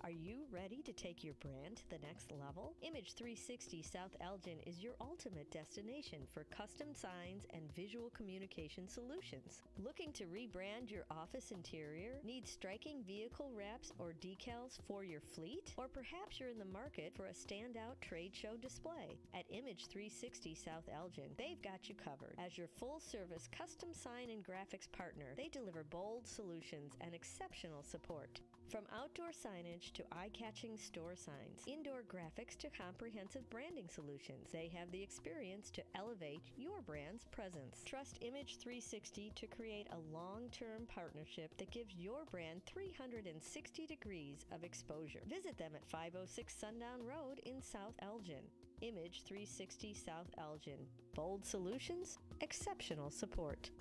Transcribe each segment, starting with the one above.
Are you ready to take your brand to the next level? Image 360 South Elgin is your ultimate destination for custom signs and visual communication solutions. Looking to rebrand your office interior? Need striking vehicle wraps or decals for your fleet? Or perhaps you're in the market for a standout trade show display? At Image 360 South Elgin, they've got you covered. As your full-service custom sign and graphics partner, they deliver bold solutions and exceptional support. From outdoor signage to eye-catching store signs, indoor graphics to comprehensive branding solutions, they have the experience to elevate your brand's presence. Trust Image 360 to create a long-term partnership that gives your brand 360 degrees of exposure. Visit them at 506 Sundown Road in South Elgin. Image 360 South Elgin. Bold solutions, exceptional support.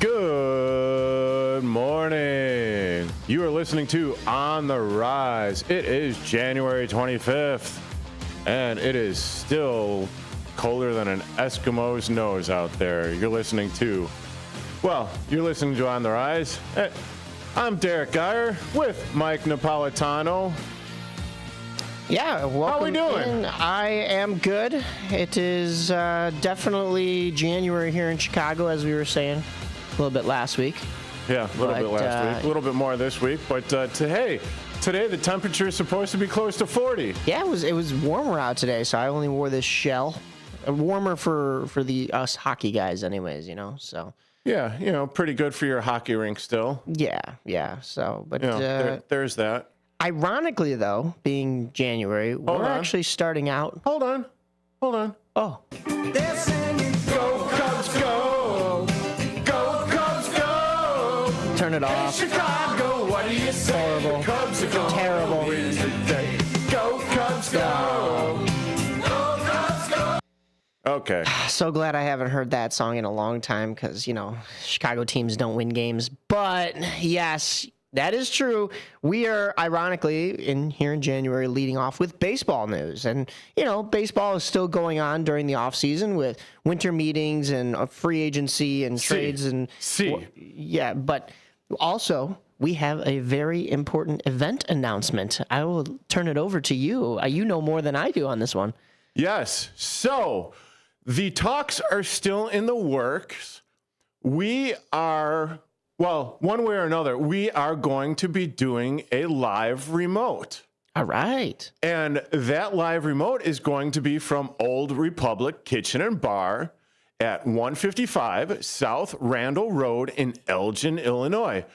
Good morning. You are listening to On the Rise. It is January 25th, and it is still colder than an Eskimo's nose out there. You're listening to On the Rise. I'm Derrick Geyer with Mike Napolitano. Yeah, welcome. How are we doing? I am good. It is definitely January here in Chicago, as we were saying a little bit last week. Yeah, a little bit last week, a little bit more this week. But today the temperature is supposed to be close to 40. Yeah, it was warmer out today, so I only wore this shell. Warmer for us hockey guys, anyways. So. Yeah, pretty good for your hockey rink still. Yeah. So, but there's that. Ironically, though, being January, we're actually starting out. Hold on. Oh. They're singing, go Cubs, go! Go Cubs, go! Turn it off. Hey, Chicago, what do you say? Horrible. Cubs are going Terrible. to win today. Go Cubs, go! Go Cubs, go! Okay. So glad I haven't heard that song in a long time because, Chicago teams don't win games. But, yes, that is true. We are, ironically, here in January, leading off with baseball news. And, baseball is still going on during the offseason with winter meetings and free agency and trades. Yeah, but also, we have a very important event announcement. I will turn it over to you. You know more than I do on this one. Yes. So, the talks are still in the works. We are... Well, one way or another, we are going to be doing a live remote. All right. And that live remote is going to be from Old Republic Kitchen and Bar at 155 South Randall Road in Elgin, Illinois.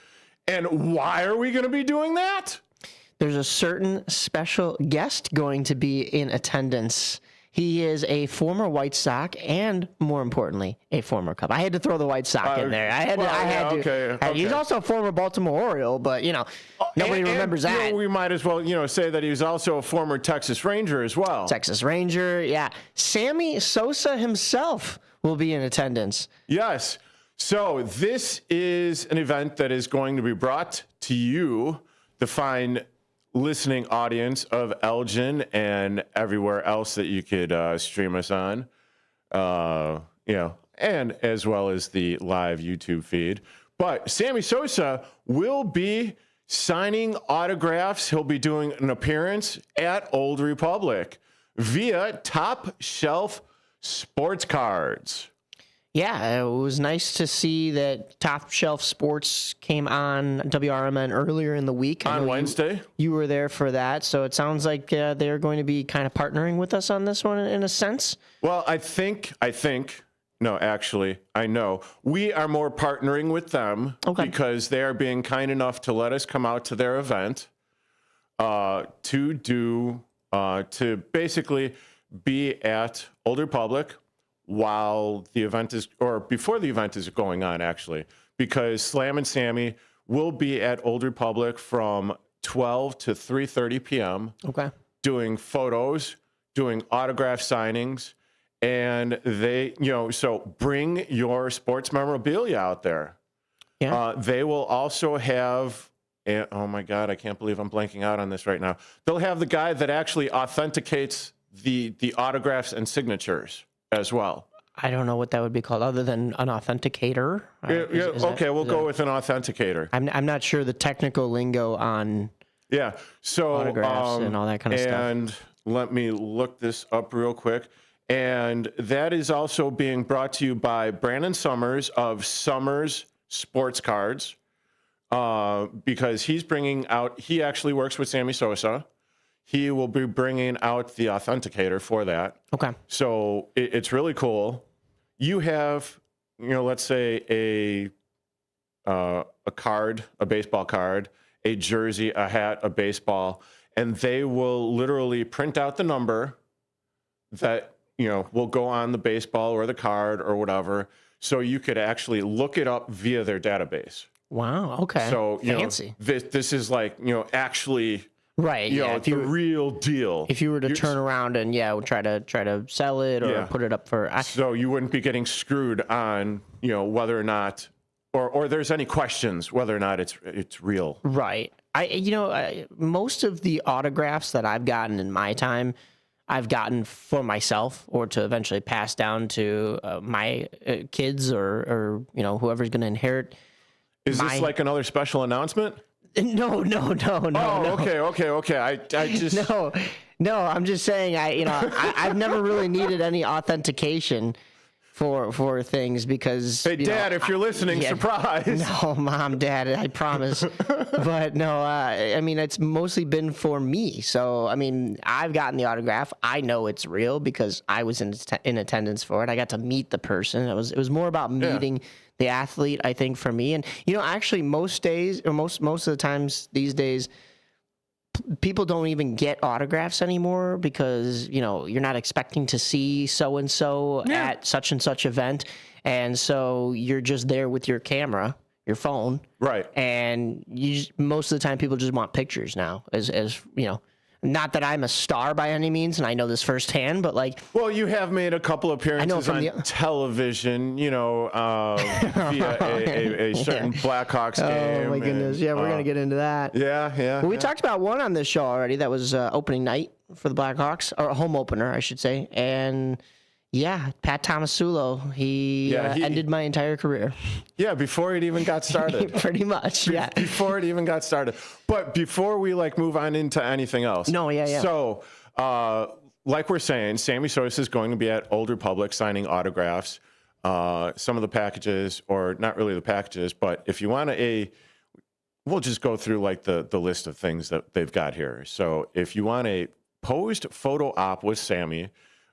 And why are we going to be doing that? There's a certain special guest going to be in attendance. He is a former White Sox and, more importantly, a former Cub. I had to throw the White Sox in there. I had to. Okay. He's also a former Baltimore Oriole, but, nobody remembers that. We might as well, say that he was also a former Texas Ranger as well. Texas Ranger, yeah. Sammy Sosa himself will be in attendance. Yes. So this is an event that is going to be brought to you, the fine listening audience of Elgin and everywhere else that you could stream us on, and as well as the live YouTube feed. But Sammy Sosa will be signing autographs. He'll be doing an appearance at Old Republic via Top Shelf Sports Cards. Yeah, it was nice to see that Top Shelf Sports came on WRMN earlier in the week. On Wednesday. You were there for that, so it sounds like they're going to be kind of partnering with us on this one in a sense. Well, I know. We are more partnering with them because they are being kind enough to let us come out to their event to basically be at Old Republic while the event is, or before the event is going on, actually, because Slam and Sammy will be at Old Republic from 12 to 3:30 p.m. Okay. Doing photos, doing autograph signings, and they, so bring your sports memorabilia out there. Yeah. They will also have and oh my God, I can't believe I'm blanking out on this right now. They'll have the guy that actually authenticates the autographs and signatures as well. I don't know what that would be called other than an authenticator. Okay, we'll go with an authenticator. I'm not sure the technical lingo on so autographs and all that kind of stuff. And let me look this up real quick. And that is also being brought to you by Brandon Summers of Summers Sports Cards, because he's bringing out, he actually works with Sammy Sosa. He will be bringing out the authenticator for that. Okay. So it's really cool. You have, let's say a card, a baseball card, a jersey, a hat, a baseball, and they will literally print out the number that, will go on the baseball or the card or whatever. So you could actually look it up via their database. Wow. Okay. So, fancy. This is like, actually, right. It's the real deal. If you were to turn around and try to sell it or put it up for, so you wouldn't be getting screwed on, whether or not, or there's any questions whether or not it's real. Right. Most of the autographs that I've gotten in my time, I've gotten for myself or to eventually pass down to my kids or whoever's going to inherit. Is this like another special announcement? No. Oh, okay. I just no. I'm just saying I've never really needed any authentication for things because hey, Dad, if you're listening, surprise. No, Mom, Dad, I promise. But no, it's mostly been for me. So I've gotten the autograph. I know it's real because I was in attendance for it. I got to meet the person. It was more about meeting the athlete, I think, for me. And actually, most days or most of the times these days, people don't even get autographs anymore because you're not expecting to see so and so at such and such event, and so you're just there with your camera, your phone, right? And most of the time, people just want pictures now, as Not that I'm a star by any means, and I know this firsthand, but well, you have made a couple appearances on television, via a certain Blackhawks game. Oh my goodness! Yeah, we're gonna get into that. Yeah. Well, we talked about one on this show already. That was opening night for the Blackhawks, or home opener, I should say. And Pat Tomasulo, he ended my entire career. Yeah, before it even got started. Pretty much, Before it even got started. But before we move on into anything else. No, yeah. So, like we're saying, Sammy Sosa is going to be at Old Republic signing autographs. Some of the packages, or not really the packages, but if you want we'll just go through the list of things that they've got here. So if you want a posed photo op with Sammy,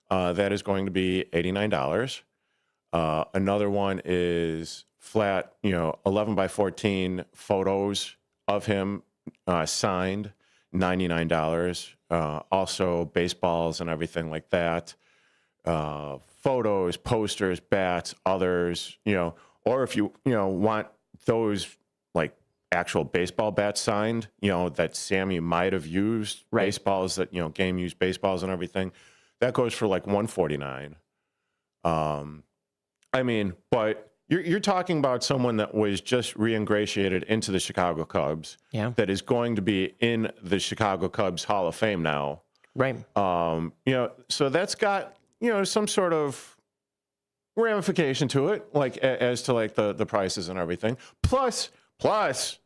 that is going to be $89. Another one is flat, 11 by 14 photos of him signed, $99. Also baseballs and everything like that. Photos, posters, bats, others, or if you, want those actual baseball bats signed, that Sammy might have used, baseballs that, game used baseballs and everything. That goes for $149. But you're talking about someone that was just reingratiated into the Chicago Cubs. Yeah. That is going to be in the Chicago Cubs Hall of Fame now. Right. So that's got, some sort of ramification to it, as to the prices and everything. Plus, it's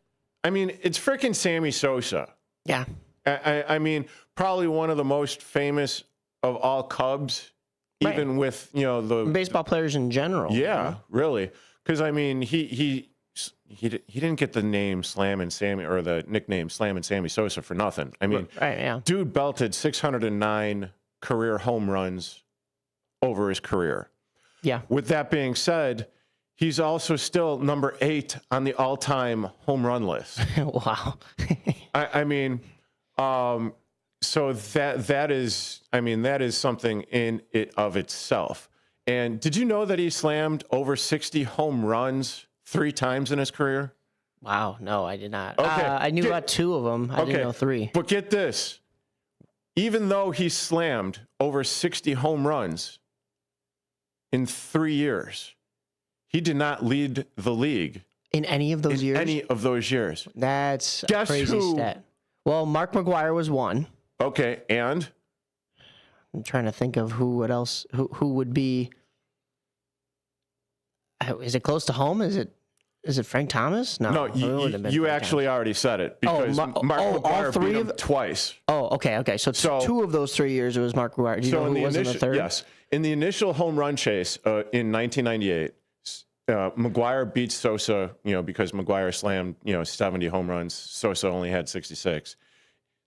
freaking Sammy Sosa. Yeah. Probably one of the most famous of all Cubs, even with the baseball players in general. Yeah, really, because he didn't get the name Slammin' Sammy or the nickname Slammin' Sammy Sosa for nothing. Dude belted 609 career home runs over his career. Yeah. With that being said, he's also still number 8 on the all-time home run list. Wow. So that is something in it of itself. And did you know that he slammed over 60 home runs 3 times in his career? Wow, no, I did not. Okay. I knew about 2 of them. I didn't know 3. But get this. Even though he slammed over 60 home runs in 3 years, he did not lead the league In any of those years? Any of those years. That's a Guess crazy who? stat. Well, Mark McGwire was one. Okay, and I'm trying to think of what else, who would be. Is it close to home? Is it Frank Thomas? No, you actually already said it because Mark McGwire beat him twice. Oh, okay. So 2 of those 3 years it was Mark McGwire. Do you know who was in the third? Yes. In the initial home run chase in 1998, McGwire beats Sosa, because McGwire slammed, 70 home runs. Sosa only had 66.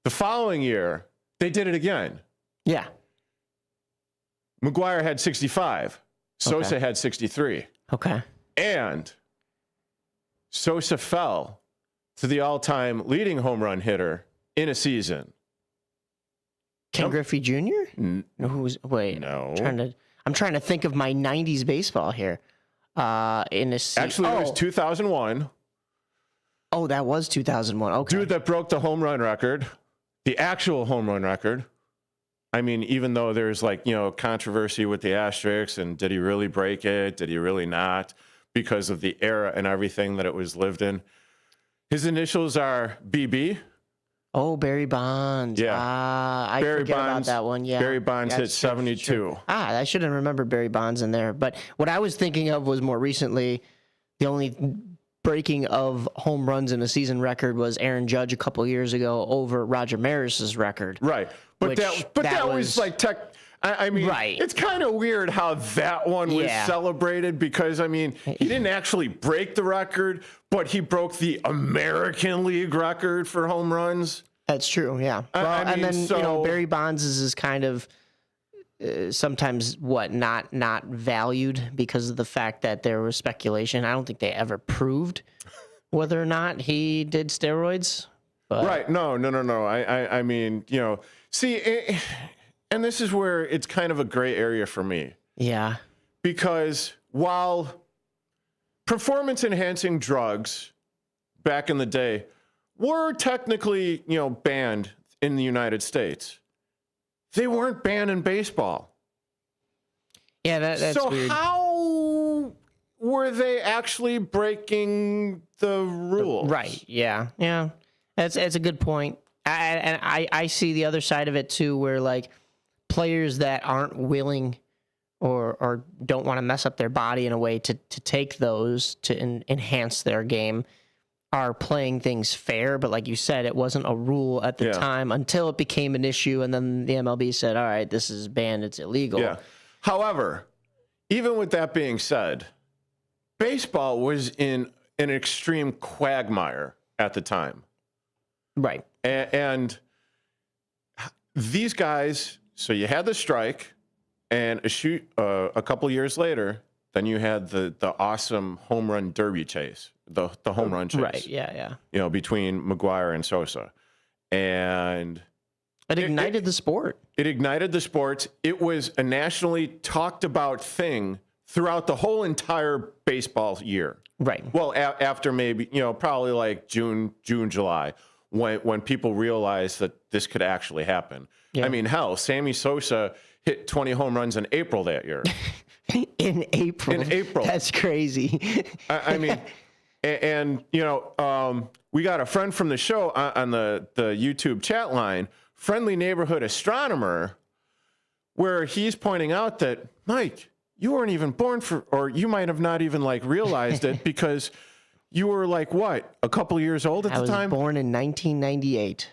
The following year, they did it again. Yeah. McGwire had 65. Sosa had 63. Okay. And Sosa fell to the all-time leading home run hitter in a season. Ken Griffey Jr.? Wait. No. I'm trying to think of my 90s baseball here. In a season. Actually, it was 2001. Oh, that was 2001. Okay. Dude that broke the home run record, the actual home run record. I mean, even though there's controversy with the asterisks and did he really break it? Did he really not? Because of the era and everything that it was lived in. His initials are BB. Oh, Barry Bonds. Yeah. I forget about that one. Yeah. Barry Bonds hit 72. True. I should have remembered Barry Bonds in there. But what I was thinking of was more recently, the only breaking of home runs in a season record was Aaron Judge a couple years ago over Roger Maris's record. Right. But that was like I mean, right. It's kind of weird how that one was celebrated because, I mean, he didn't actually break the record, but he broke the American League record for home runs. That's true, yeah. And then Barry Bonds is kind of sometimes not valued because of the fact that there was speculation. I don't think they ever proved whether or not he did steroids. But. Right. No. I mean, see, and this is where it's kind of a gray area for me. Yeah. Because while performance-enhancing drugs back in the day were technically, banned in the United States, they weren't banned in baseball. Yeah, that's so weird. How were they actually breaking the rules? Right. Yeah. That's a good point. I see the other side of it too, where players that aren't willing or don't want to mess up their body in a way to take those to enhance their game are playing things fair. But like you said, it wasn't a rule at the time until it became an issue. And then the MLB said, all right, this is banned. It's illegal. Yeah. However, even with that being said, baseball was in an extreme quagmire at the time. Right. And these guys, so you had the strike, and a couple years later, then you had the awesome home run derby chase, the home run chase. Right, yeah. Between McGwire and Sosa. And it ignited the sport. It ignited the sport. It was a nationally talked about thing throughout the whole entire baseball year. Right. Well, after maybe, probably like June, July, when people realized that this could actually happen. Yeah. I mean, hell, Sammy Sosa hit 20 home runs in April that year. In April. That's crazy. I mean, and we got a friend from the show on the YouTube chat line, Friendly Neighborhood Astronomer, where he's pointing out that, Mike, you weren't even born or you might have not even realized it because you were what, a couple years old at the time? I was born in 1998.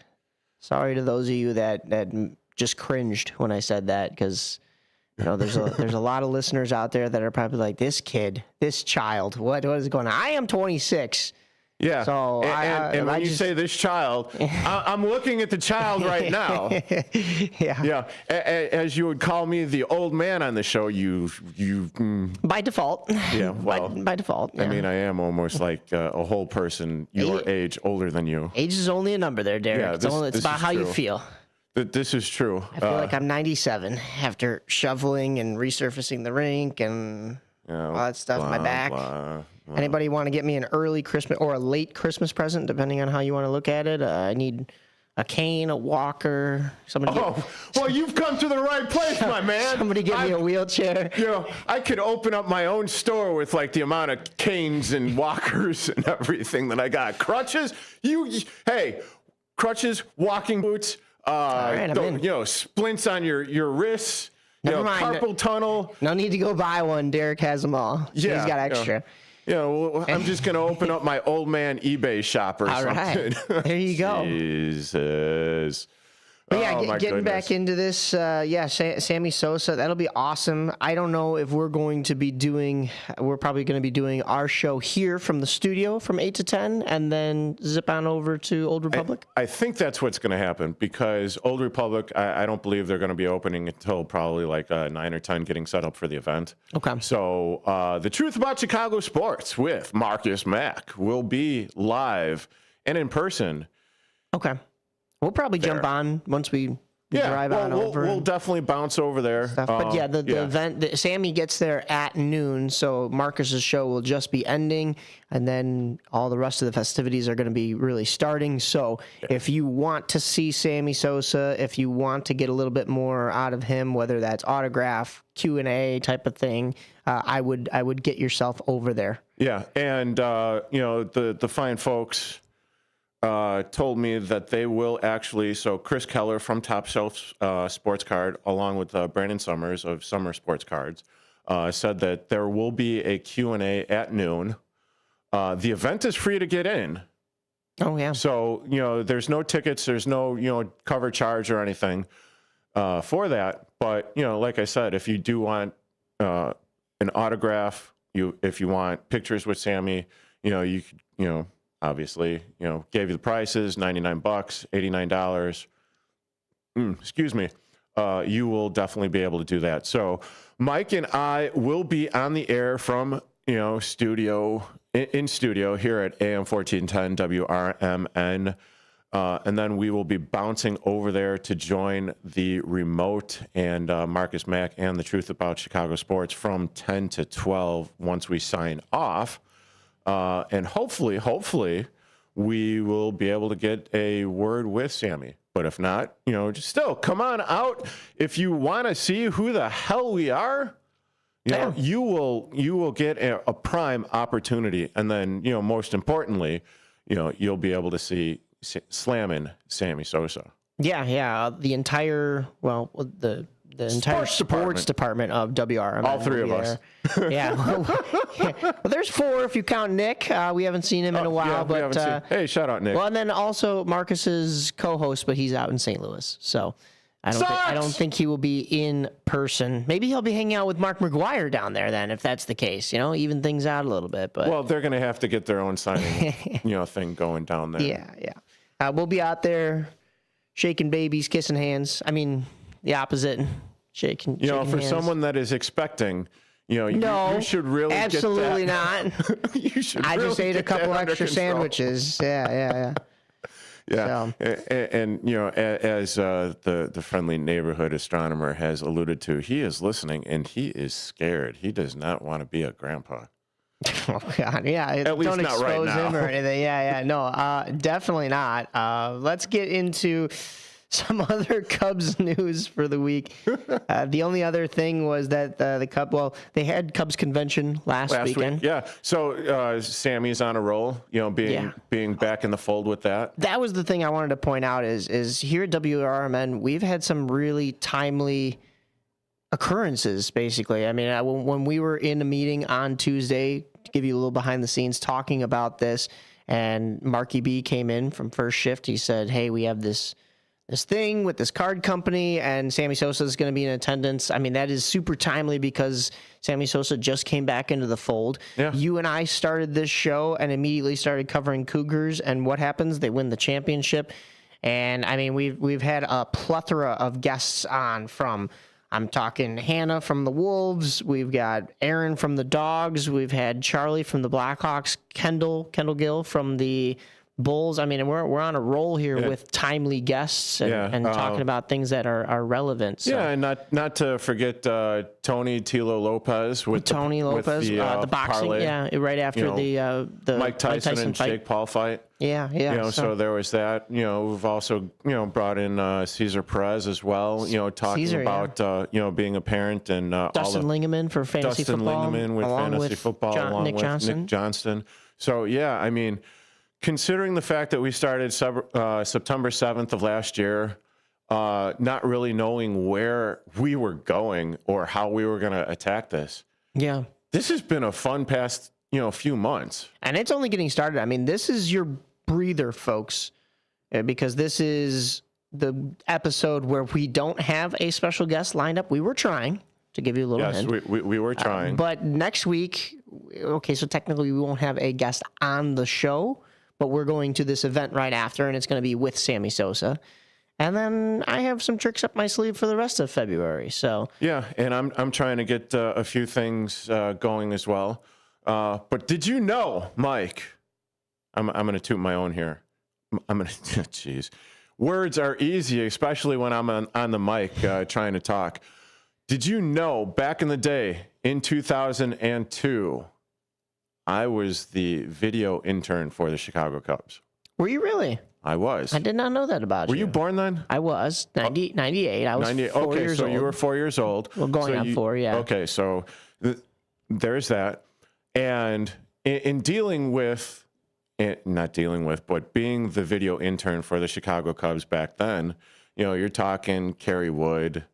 Sorry to those of you that just cringed when I said that, because there's a lot of listeners out there that are probably like, this child, what is going on? I am 26. Yeah. So and when you say this child, I'm looking at the child right now. Yeah. As you would call me, the old man on the show. You. By default. Yeah. Well, by default. Yeah. I mean, I am almost like a whole person your age, older than you. Age is only a number there, Derrick. Yeah, it's about how you feel. This is true. I feel like I'm 97 after shoveling and resurfacing the rink and all that stuff in my back. Anybody want to get me an early Christmas or a late Christmas present, depending on how you want to look at it? I need a cane, a walker. Somebody. Well, you've come to the right place, my man. Somebody give me a wheelchair. You know, I could open up my own store with like the amount of canes and walkers and everything that I got. Crutches, hey, crutches, walking boots, splints on your wrists. Never mind. Carpal tunnel. No need to go buy one. Derrick has them all. Yeah, he's got extra. Well, I'm just going to open up my old man eBay shop or something. Right. There you go. Jesus. But yeah, getting back into this, Sammy Sosa, that'll be awesome. I don't know if we're probably going to be doing our show here from the studio from 8 to 10 and then zip on over to Old Republic. I think that's what's going to happen because Old Republic, I don't believe they're going to be opening until probably like 9 or 10 getting set up for the event. Okay. So the Truth About Chicago Sports with Marcus Mack will be live and in person. Okay. We'll probably jump on once we drive on over. We'll definitely bounce over there. But the event, Sammy gets there at noon, so Marcus's show will just be ending, and then all the rest of the festivities are going to be really starting. So if you want to see Sammy Sosa, if you want to get a little bit more out of him, whether that's autograph, Q&A type of thing, I would get yourself over there. Yeah, and the fine folks told me that they will actually, so Chris Keller from Top Shelf Sports Card, along with Brandon Summers of Summer Sports Cards, said that there will be a Q&A at noon. The event is free to get in. Oh, yeah. So, there's no tickets, there's no, cover charge or anything for that. But, like I said, if you do want an autograph, if you want pictures with Sammy, obviously, gave you the prices, $99, $89. Excuse me. You will definitely be able to do that. So Mike and I will be on the air from, studio here at AM 1410 WRMN. And then we will be bouncing over there to join the remote and Marcus Mack and the Truth About Chicago Sports from 10 to 12 once we sign off. And hopefully, we will be able to get a word with Sammy. But if not, just still come on out. If you want to see who the hell we are, you will get a prime opportunity. And then, most importantly, you'll be able to see slamming Sammy Sosa. Yeah. The entire sports department of WRMN. All three of us. Yeah. Well, there's 4 if you count Nick. We haven't seen him in a while, but hey, shout out Nick. Well, and then also Marcus's co-host, but he's out in St. Louis, so I don't think he will be in person. Maybe he'll be hanging out with Mark McGuire down there then, if that's the case. Even things out a little bit. But well, they're going to have to get their own signing, thing going down there. Yeah. We'll be out there shaking babies, kissing hands. I mean, the opposite. Shaking for hands. Someone that is expecting, you should really absolutely get that. not. You should. I really just ate a couple extra sandwiches. Yeah. Yeah, so. And as the friendly neighborhood astronomer has alluded to, he is listening and he is scared. He does not want to be a grandpa. Oh God, yeah. At least don't not expose right now. him or anything. Yeah. No, definitely not. Let's get into some other Cubs news for the week. The only other thing was that they had Cubs convention last weekend. Yeah. So Sammy's on a roll, being back in the fold with that. That was the thing I wanted to point out is here at WRMN, we've had some really timely occurrences, basically. I mean, when we were in a meeting on Tuesday, to give you a little behind the scenes talking about this, and Marky B came in from first shift, he said, hey, we have this thing with this card company, and Sammy Sosa is going to be in attendance. I mean, that is super timely because Sammy Sosa just came back into the fold. Yeah. You and I started this show and immediately started covering Cougars, and what happens? They win the championship. And I mean, we've had a plethora of guests on from, I'm talking Hannah from the Wolves. We've got Aaron from the Dogs. We've had Charlie from the Blackhawks, Kendall Gill from the Bulls. I mean, we're on a roll here with timely guests and talking about things that are relevant. So. Yeah, and not to forget Tony Tilo Lopez with Tony Lopez, the boxing. Parlay, right after the Mike Tyson and fight. Jake Paul fight. Yeah. So there was that. We've also brought in Cesar Perez as well. Talking Cesar, about being a parent and Dustin Lingaman for fantasy football. Dustin Lingaman with fantasy football along with Nick Johnston. So yeah, I mean, considering the fact that we started September 7th of last year, not really knowing where we were going or how we were going to attack this. Yeah, this has been a fun past few months, and it's only getting started. I mean, this is your breather, folks, because this is the episode where we don't have a special guest lined up. We were trying to give you a little hint. Yes, we were trying. But next week, okay, so technically we won't have a guest on the show, but we're going to this event right after, and it's going to be with Sammy Sosa. And then I have some tricks up my sleeve for the rest of February. So yeah, and I'm trying to get a few things going as well. But did you know, Mike? I'm going to toot my own here. I'm going to, jeez. Words are easy, especially when I'm on the mic trying to talk. Did you know back in the day, in 2002, I was the video intern for the Chicago Cubs? Were you really? I was. I did not know that about you. Were you born then? I was. 98. I was 4 years old. Okay, so you were 4 years old. Well, going on 4, yeah. Okay, so there's that. And in dealing with, not dealing with, but being the video intern for the Chicago Cubs back then, you're talking Kerry Wood,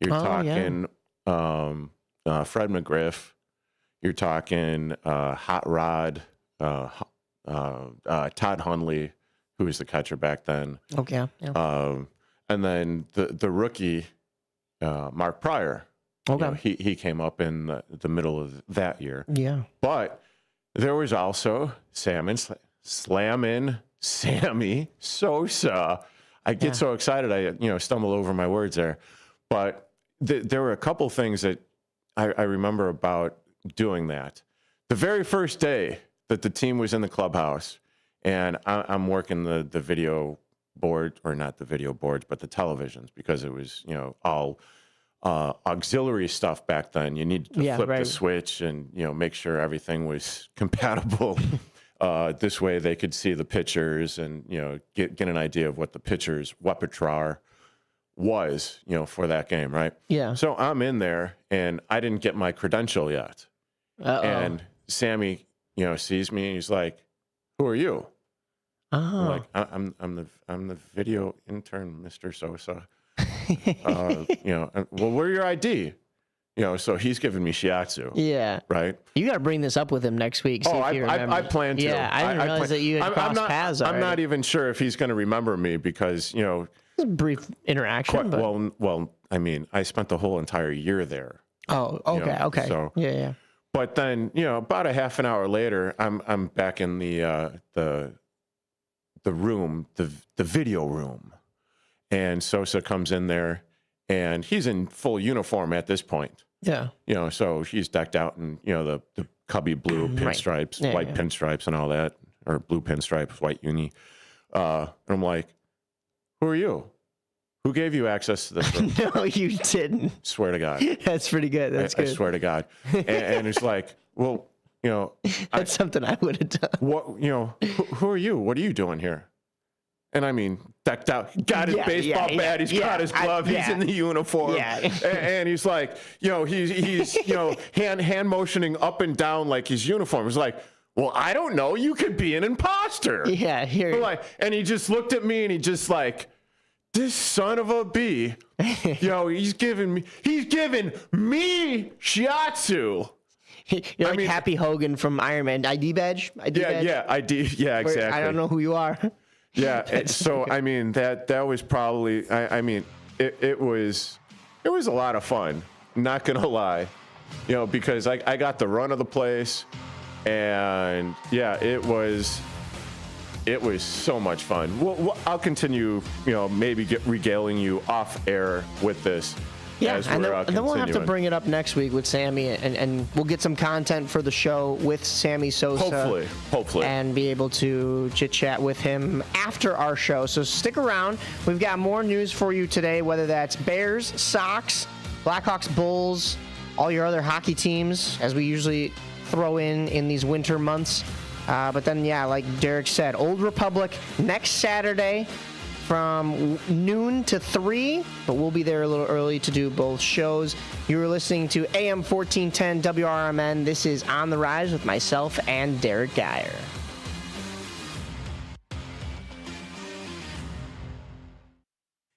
you're talking Fred McGriff, you're talking Hot Rod, Todd Hundley, who was the catcher back then. Okay. Yeah. And then the rookie, Mark Pryor. Okay. He came up in the middle of that year. Yeah. But there was also Slammin' Sammy Sosa. I get so excited, I stumble over my words there. But there were a couple things that I remember about doing that. The very first day that the team was in the clubhouse, and I'm working the video board, or not the video boards, but the televisions, because it was all auxiliary stuff back then. You needed to flip the switch and make sure everything was compatible. This way they could see the pitchers and get an idea of what the pitcher's repertoire was for that game, right? Yeah. So I'm in there and I didn't get my credential yet. And Sammy sees me and he's like, "Who are you?" I'm like, I'm the video intern, Mr. Sosa. Well, where your ID? So he's giving me shiatsu. Yeah. Right. You got to bring this up with him next week. I plan to. Yeah, I didn't realize that you had crossed paths already. I'm not even sure if he's going to remember me because a brief interaction. Well, I mean, I spent the whole entire year there. Oh, okay, okay. So yeah. But then about a half an hour later, I'm back in the room, the video room. And Sosa comes in there, and he's in full uniform at this point. Yeah. So he's decked out in, the Cubby blue pinstripes, white pinstripes and all that, or blue pinstripes, white uni. And I'm like, "Who are you? Who gave you access to this room?" No, you didn't. Swear to God. That's pretty good. That's good. I swear to God. And it's like, well, that's something I would have done. What, who are you? What are you doing here? And I mean, decked out, got his baseball bat, he's got his glove, he's in the uniform. Yeah. And he's like, he's hand motioning up and down like his uniform. It's like, well, I don't know. You could be an imposter. Yeah, here. And he just looked at me and he just like, this son of a bee, he's giving me shiatsu. You're like Happy Hogan from Iron Man. ID badge? ID. Yeah, exactly. I don't know who you are. Yeah. So, I mean, that was probably, it was a lot of fun. Not going to lie, because I got the run of the place, and yeah, it was so much fun. I'll continue, maybe regaling you off air with this. Yeah, as and we're then we'll have to continuing. bring it up next week with Sammy, and we'll get some content for the show with Sammy Sosa. Hopefully. And be able to chit-chat with him after our show. So stick around. We've got more news for you today, whether that's Bears, Sox, Blackhawks, Bulls, all your other hockey teams, as we usually throw in these winter months. But then, yeah, like Derrick said, Old Republic next Saturday from noon to 3, but we'll be there a little early to do both shows. You were listening to AM 1410 WRMN. This is On the Rise with myself and Derrick Geyer.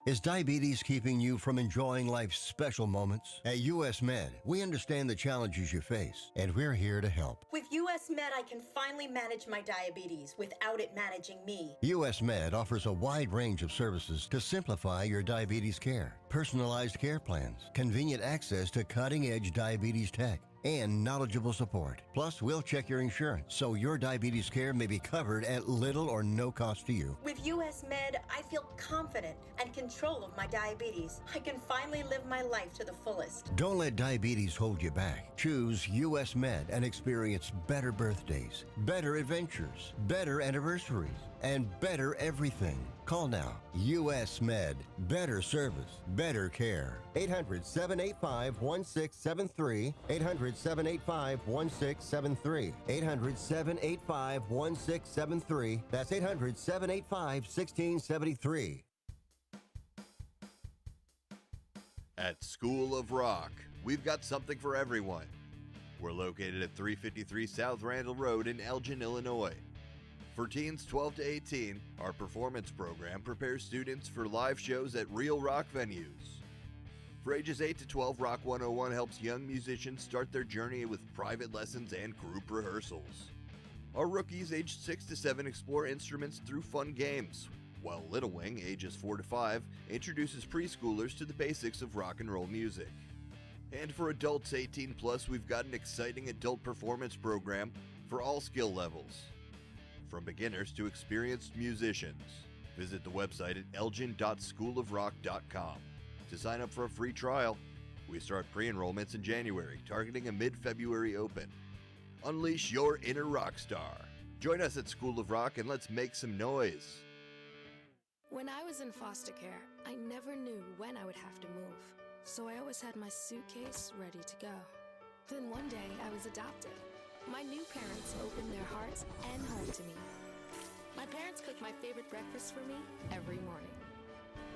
Is diabetes keeping you from enjoying life's special moments? At US Med, we understand the challenges you face, and we're here to help. With US Med, I can finally manage my diabetes without it managing me. US Med offers a wide range of services to simplify your diabetes care. Personalized care plans, convenient access to cutting-edge diabetes tech, and knowledgeable support. Plus, we'll check your insurance so your diabetes care may be covered at little or no cost to you. With US Med, I feel confident and control of my diabetes. I can finally live my life to the fullest. Don't let diabetes hold you back. Choose US Med and experience better birthdays, better adventures, better anniversaries, and better everything. Call now. US Med. Better service, better care. 800-785-1673. 800-785-1673. 800-785-1673. That's 800-785-1673. At School of Rock, we've got something for everyone. We're located at 353 South Randall Road in Elgin, Illinois. For teens 12 to 18, our performance program prepares students for live shows at real rock venues. For ages 8 to 12, Rock 101 helps young musicians start their journey with private lessons and group rehearsals. Our rookies aged 6 to 7 explore instruments through fun games, while Little Wing, ages 4 to 5, introduces preschoolers to the basics of rock and roll music. And for adults 18 plus, we've got an exciting adult performance program for all skill levels, from beginners to experienced musicians. Visit the website at elgin.schoolofrock.com to sign up for a free trial. We start pre-enrollments in January, targeting a mid-February open. Unleash your inner rock star. Join us at School of Rock and let's make some noise. When I was in foster care, I never knew when I would have to move, so I always had my suitcase ready to go. Then one day, I was adopted. My new parents opened their hearts and home to me. My parents cook my favorite breakfast for me every morning.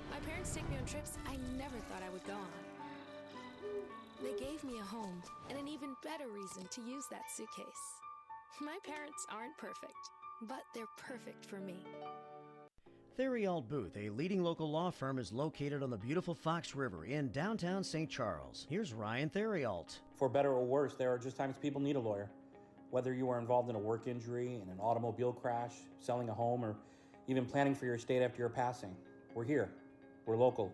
My parents take me on trips I never thought I would go on. They gave me a home and an even better reason to use that suitcase. My parents aren't perfect, but they're perfect for me. Theriault Booth, a leading local law firm, is located on the beautiful Fox River in downtown St. Charles. Here's Ryan Theriault. For better or worse, there are just times people need a lawyer. Whether you are involved in a work injury, in an automobile crash, selling a home, or even planning for your estate after your passing, we're here. We're local.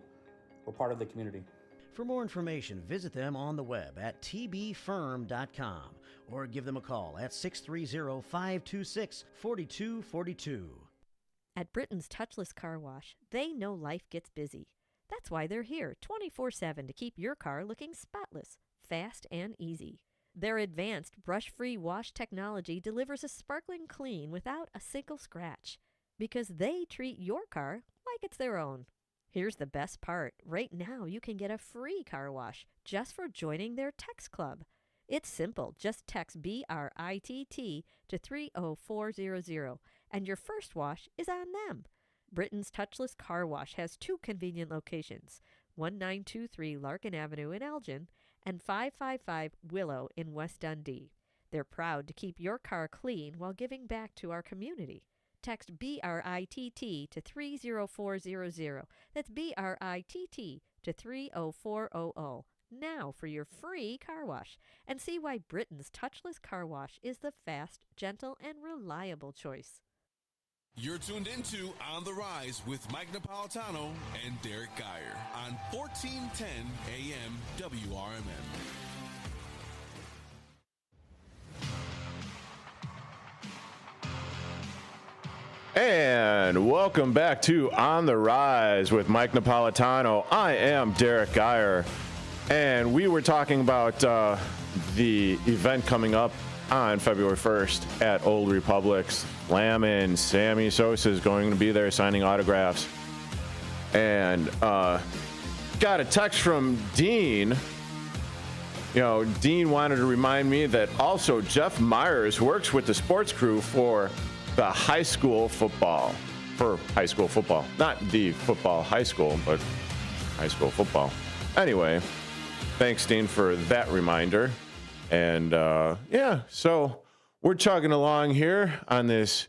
We're part of the community. For more information, visit them on the web at tbfirm.com or give them a call at 630-526-4242. At Britain's Touchless Car Wash, they know life gets busy. That's why they're here 24/7 to keep your car looking spotless, fast, and easy. Their advanced brush-free wash technology delivers a sparkling clean without a single scratch, because they treat your car like it's their own. Here's the best part. Right now, you can get a free car wash just for joining their text club. It's simple. Just text BRITT to 30400, and your first wash is on them. Britain's Touchless Car Wash has 2 convenient locations, 1923 Larkin Avenue in Elgin and 555 Willow in West Dundee. They're proud to keep your car clean while giving back to our community. Text BRITT to 30400. That's BRITT to 30400. Now for your free car wash, and see why Britain's Touchless Car Wash is the fast, gentle, and reliable choice. You're tuned into On the Rise with Mike Napolitano and Derrick Geyer on 1410 AM WRMN. And welcome back to On the Rise with Mike Napolitano. I am Derrick Geyer. And we were talking about the event coming up on February 1st at Old Republic's. Slammin' Sammy Sosa is going to be there signing autographs. And got a text from Dean. You know, Dean wanted to remind me that also Jeff Myers works with the sports crew for the high school football. For high school football. Not the football high school, but high school football. Anyway, thanks, Dean, for that reminder. And, yeah, so we're chugging along here on this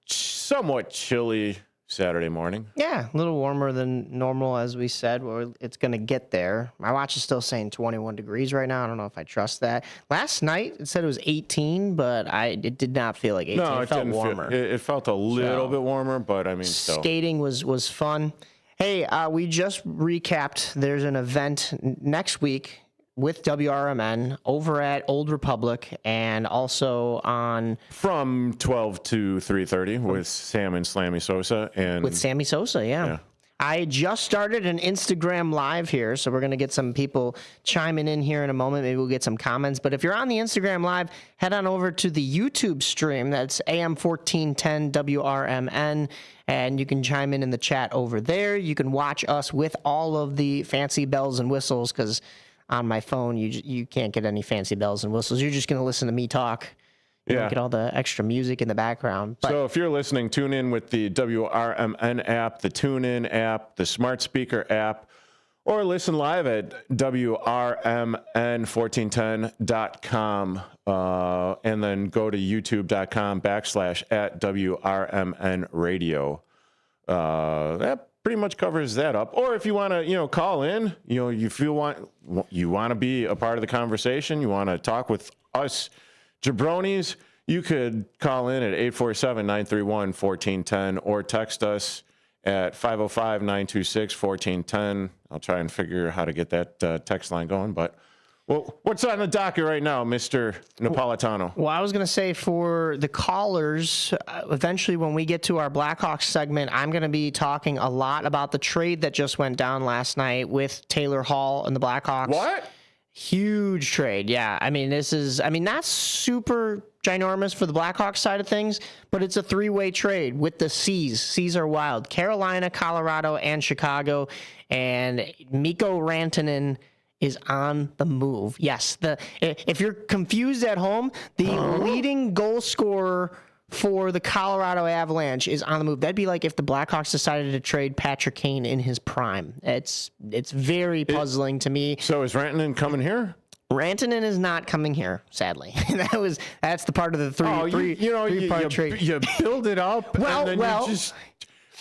somewhat chilly Saturday morning. Yeah, a little warmer than normal, as we said. Well, it's going to get there. My watch is still saying 21 degrees right now. I don't know if I trust that. Last night, it said it was 18, but it did not feel like 18. No, it felt warmer. It felt a little bit warmer, but I mean, still. Skating was fun. Hey, we just recapped. There's an event next week with WRMN over at Old Republic and also on... From 12 to 3:30 with Sam and Slammy Sosa. And with Sammy Sosa, yeah. I just started an Instagram Live here, so we're going to get some people chiming in here in a moment. Maybe we'll get some comments. But if you're on the Instagram Live, head on over to the YouTube stream. That's AM 1410 WRMN, and you can chime in the chat over there. You can watch us with all of the fancy bells and whistles, because on my phone, you can't get any fancy bells and whistles. You're just going to listen to me talk. You don't get all the extra music in the background. But so if you're listening, tune in with the WRMN app, the TuneIn app, the smart speaker app, or listen live at WRMN1410.com, and then go to youtube.com/@WRMN radio. That pretty much covers that up. Or if you want to, call in, you want to be a part of the conversation, you want to talk with us jabronis, you could call in at 847-931-1410 or text us at 505-926-1410. I'll try and figure out how to get that text line going. But, well, what's on the docket right now, Mr. Napolitano? Well, I was going to say for the callers, eventually when we get to our Blackhawks segment, I'm going to be talking a lot about the trade that just went down last night with Taylor Hall and the Blackhawks. What? Huge trade, yeah. That's super ginormous for the Blackhawks side of things, but it's a three-way trade with the C's. C's are wild. Carolina, Colorado, and Chicago. And Mikko Rantanen is on the move. Yes, if you're confused at home, the leading goal scorer for the Colorado Avalanche is on the move. That'd be like if the Blackhawks decided to trade Patrick Kane in his prime. It's very puzzling to me. So is Rantanen coming here? Rantanen is not coming here, sadly. That's the part of the three-part trade. You build it up, and then you just...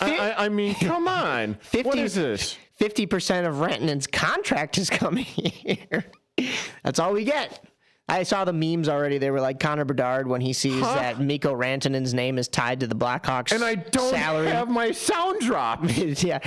I mean, come on. What is this? 50% of Rantanen's contract is coming here. That's all we get. I saw the memes already. They were like Connor Bedard when he sees that Mikko Rantanen's name is tied to the Blackhawks and I don't have my sound drop. Yeah,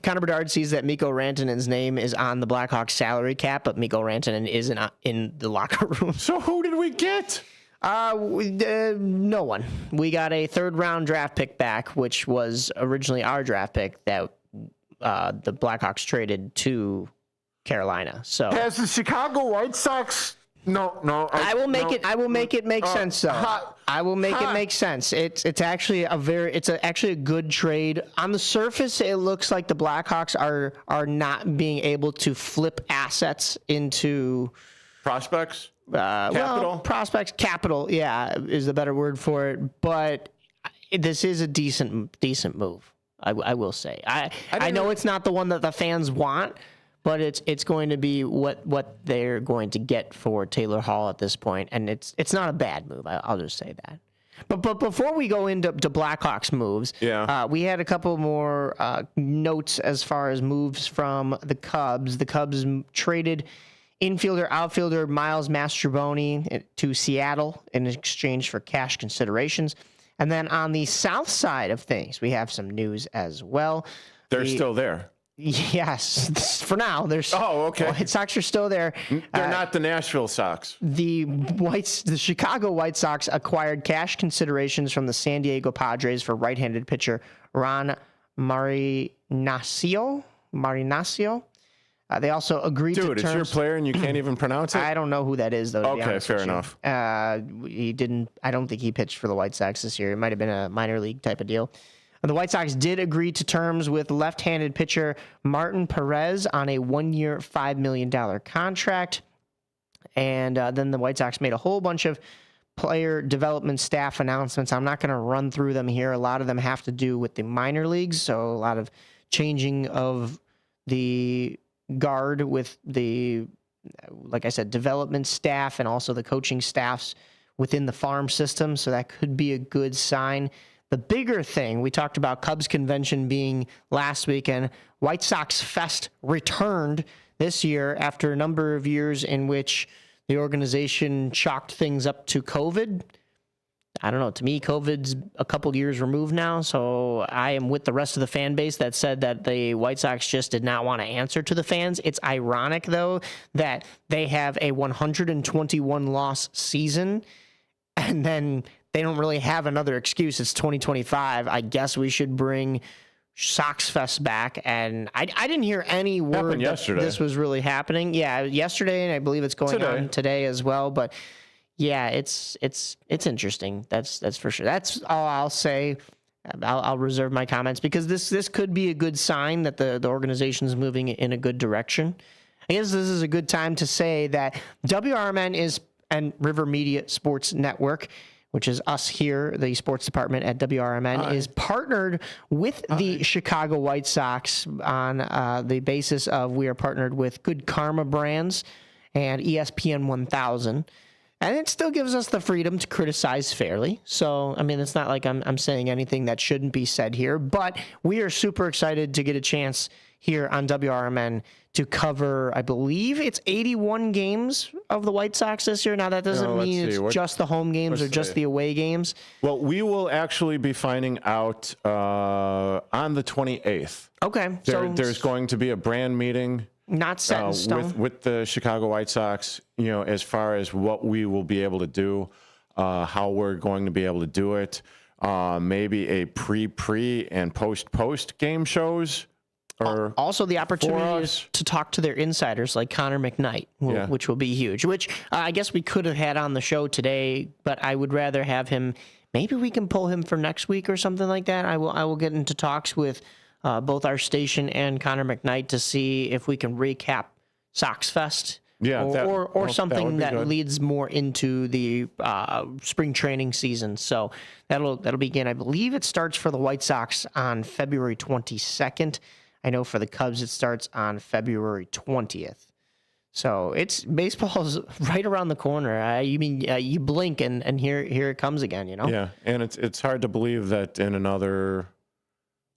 Connor Bedard sees that Mikko Rantanen's name is on the Blackhawks salary cap, but Mikko Rantanen isn't in the locker room. So who did we get? No one. We got a third-round draft pick back, which was originally our draft pick that the Blackhawks traded to Carolina. So has the Chicago White Sox? No. I will make it make sense though. I will make it make sense. It's actually a good trade. On the surface, it looks like the Blackhawks are not being able to flip assets into prospects. Capital, yeah, is the better word for it. But this is a decent move. I will say. I know it's not the one that the fans want, but it's going to be what they're going to get for Taylor Hall at this point, and it's not a bad move. I'll just say that. But before we go into Blackhawks moves, we had a couple more notes as far as moves from the Cubs. The Cubs traded outfielder Miles Mastrobuoni to Seattle in exchange for cash considerations. And then on the south side of things, we have some news as well. They're still there. Yes, for now. Okay. White Sox are still there. They're not the Nashville Sox. The Chicago White Sox acquired cash considerations from the San Diego Padres for right-handed pitcher Ron Marinaccio. They also agreed to terms. Dude, it's your player and you can't even pronounce it? I don't know who that is, though. Okay, fair enough. He didn't. I don't think he pitched for the White Sox this year. It might have been a minor league type of deal. The White Sox did agree to terms with left-handed pitcher Martin Perez on a 1-year, $5 million contract. And then the White Sox made a whole bunch of player development staff announcements. I'm not going to run through them here. A lot of them have to do with the minor leagues. So a lot of changing of the guard with the, like I said, development staff and also the coaching staffs within the farm system. So that could be a good sign. The bigger thing, we talked about Cubs convention being last weekend. White Sox Fest returned this year after a number of years in which the organization chalked things up to COVID. I don't know. To me, COVID's a couple years removed now, so I am with the rest of the fan base that said that the White Sox just did not want to answer to the fans. It's ironic, though, that they have a 121-loss season, and then they don't really have another excuse. It's 2025. I guess we should bring Sox Fest back, and I didn't hear any word that this was really happening. Yeah, yesterday, and I believe it's going on today as well, but yeah, it's interesting. That's for sure. That's all I'll say. I'll reserve my comments because this could be a good sign that the organization is moving in a good direction. I guess this is a good time to say that WRMN and River Media Sports Network, which is us here, the sports department at WRMN, is partnered with the Chicago White Sox on the basis of we are partnered with Good Karma Brands and ESPN 1000. And it still gives us the freedom to criticize fairly. So, I mean, it's not like I'm saying anything that shouldn't be said here, but we are super excited to get a chance here on WRMN to cover, I believe it's 81 games of the White Sox this year. Now, that doesn't mean it's just the home games or just the away games. Well, we will actually be finding out on the 28th. Okay. There's going to be a brand meeting. Not set in stone. With the Chicago White Sox, as far as what we will be able to do, how we're going to be able to do it, maybe a pre and post game shows. Or also the opportunity to talk to their insiders like Connor McKnight, which will be huge, which I guess we could have had on the show today, but I would rather have him. Maybe we can pull him for next week or something like that. I will get into talks with both our station and Connor McKnight to see if we can recap Sox Fest. Or something that leads more into the spring training season. So that'll begin. I believe it starts for the White Sox on February 22nd. I know for the Cubs it starts on February 20th. So baseball's right around the corner. You blink and here it comes again. Yeah, and it's hard to believe that in another.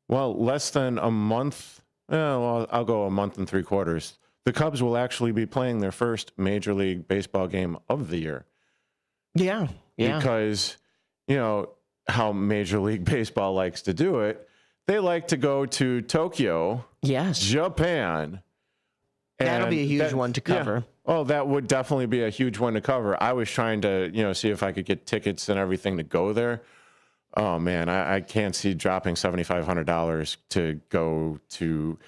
Well, less than a month. I'll go a month and 3/4. The Cubs will actually be playing their first Major League Baseball game of the year. Yeah. Because, how Major League Baseball likes to do it. They like to go to Tokyo, Japan. That'll be a huge one to cover. Yeah. Oh, that would definitely be a huge one to cover. I was trying to, see if I could get tickets and everything to go there. Oh, man, I can't see dropping $7,500 to go to,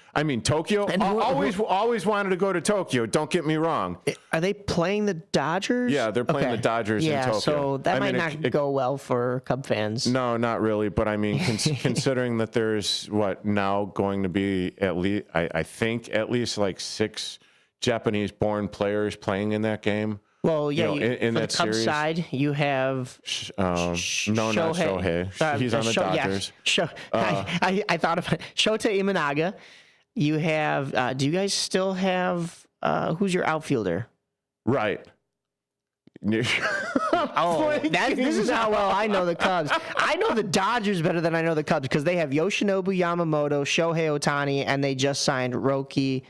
Tokyo. And always wanted to go to Tokyo. Don't get me wrong. Are they playing the Dodgers? Yeah, they're playing the Dodgers in Tokyo. So that might not go well for Cub fans. No, not really. But considering that there's now going to be at least, I think at least like 6 Japanese-born players playing in that game. Well, yeah, in for that the Cubs series, side, you have not Shohei. He's on the Dodgers. I thought of Shota Imanaga. You have. Do you guys still have? Who's your outfielder? Right. This is how well I know the Cubs. I know the Dodgers better than I know the Cubs because they have Yoshinobu Yamamoto, Shohei Ohtani, and they just signed Roki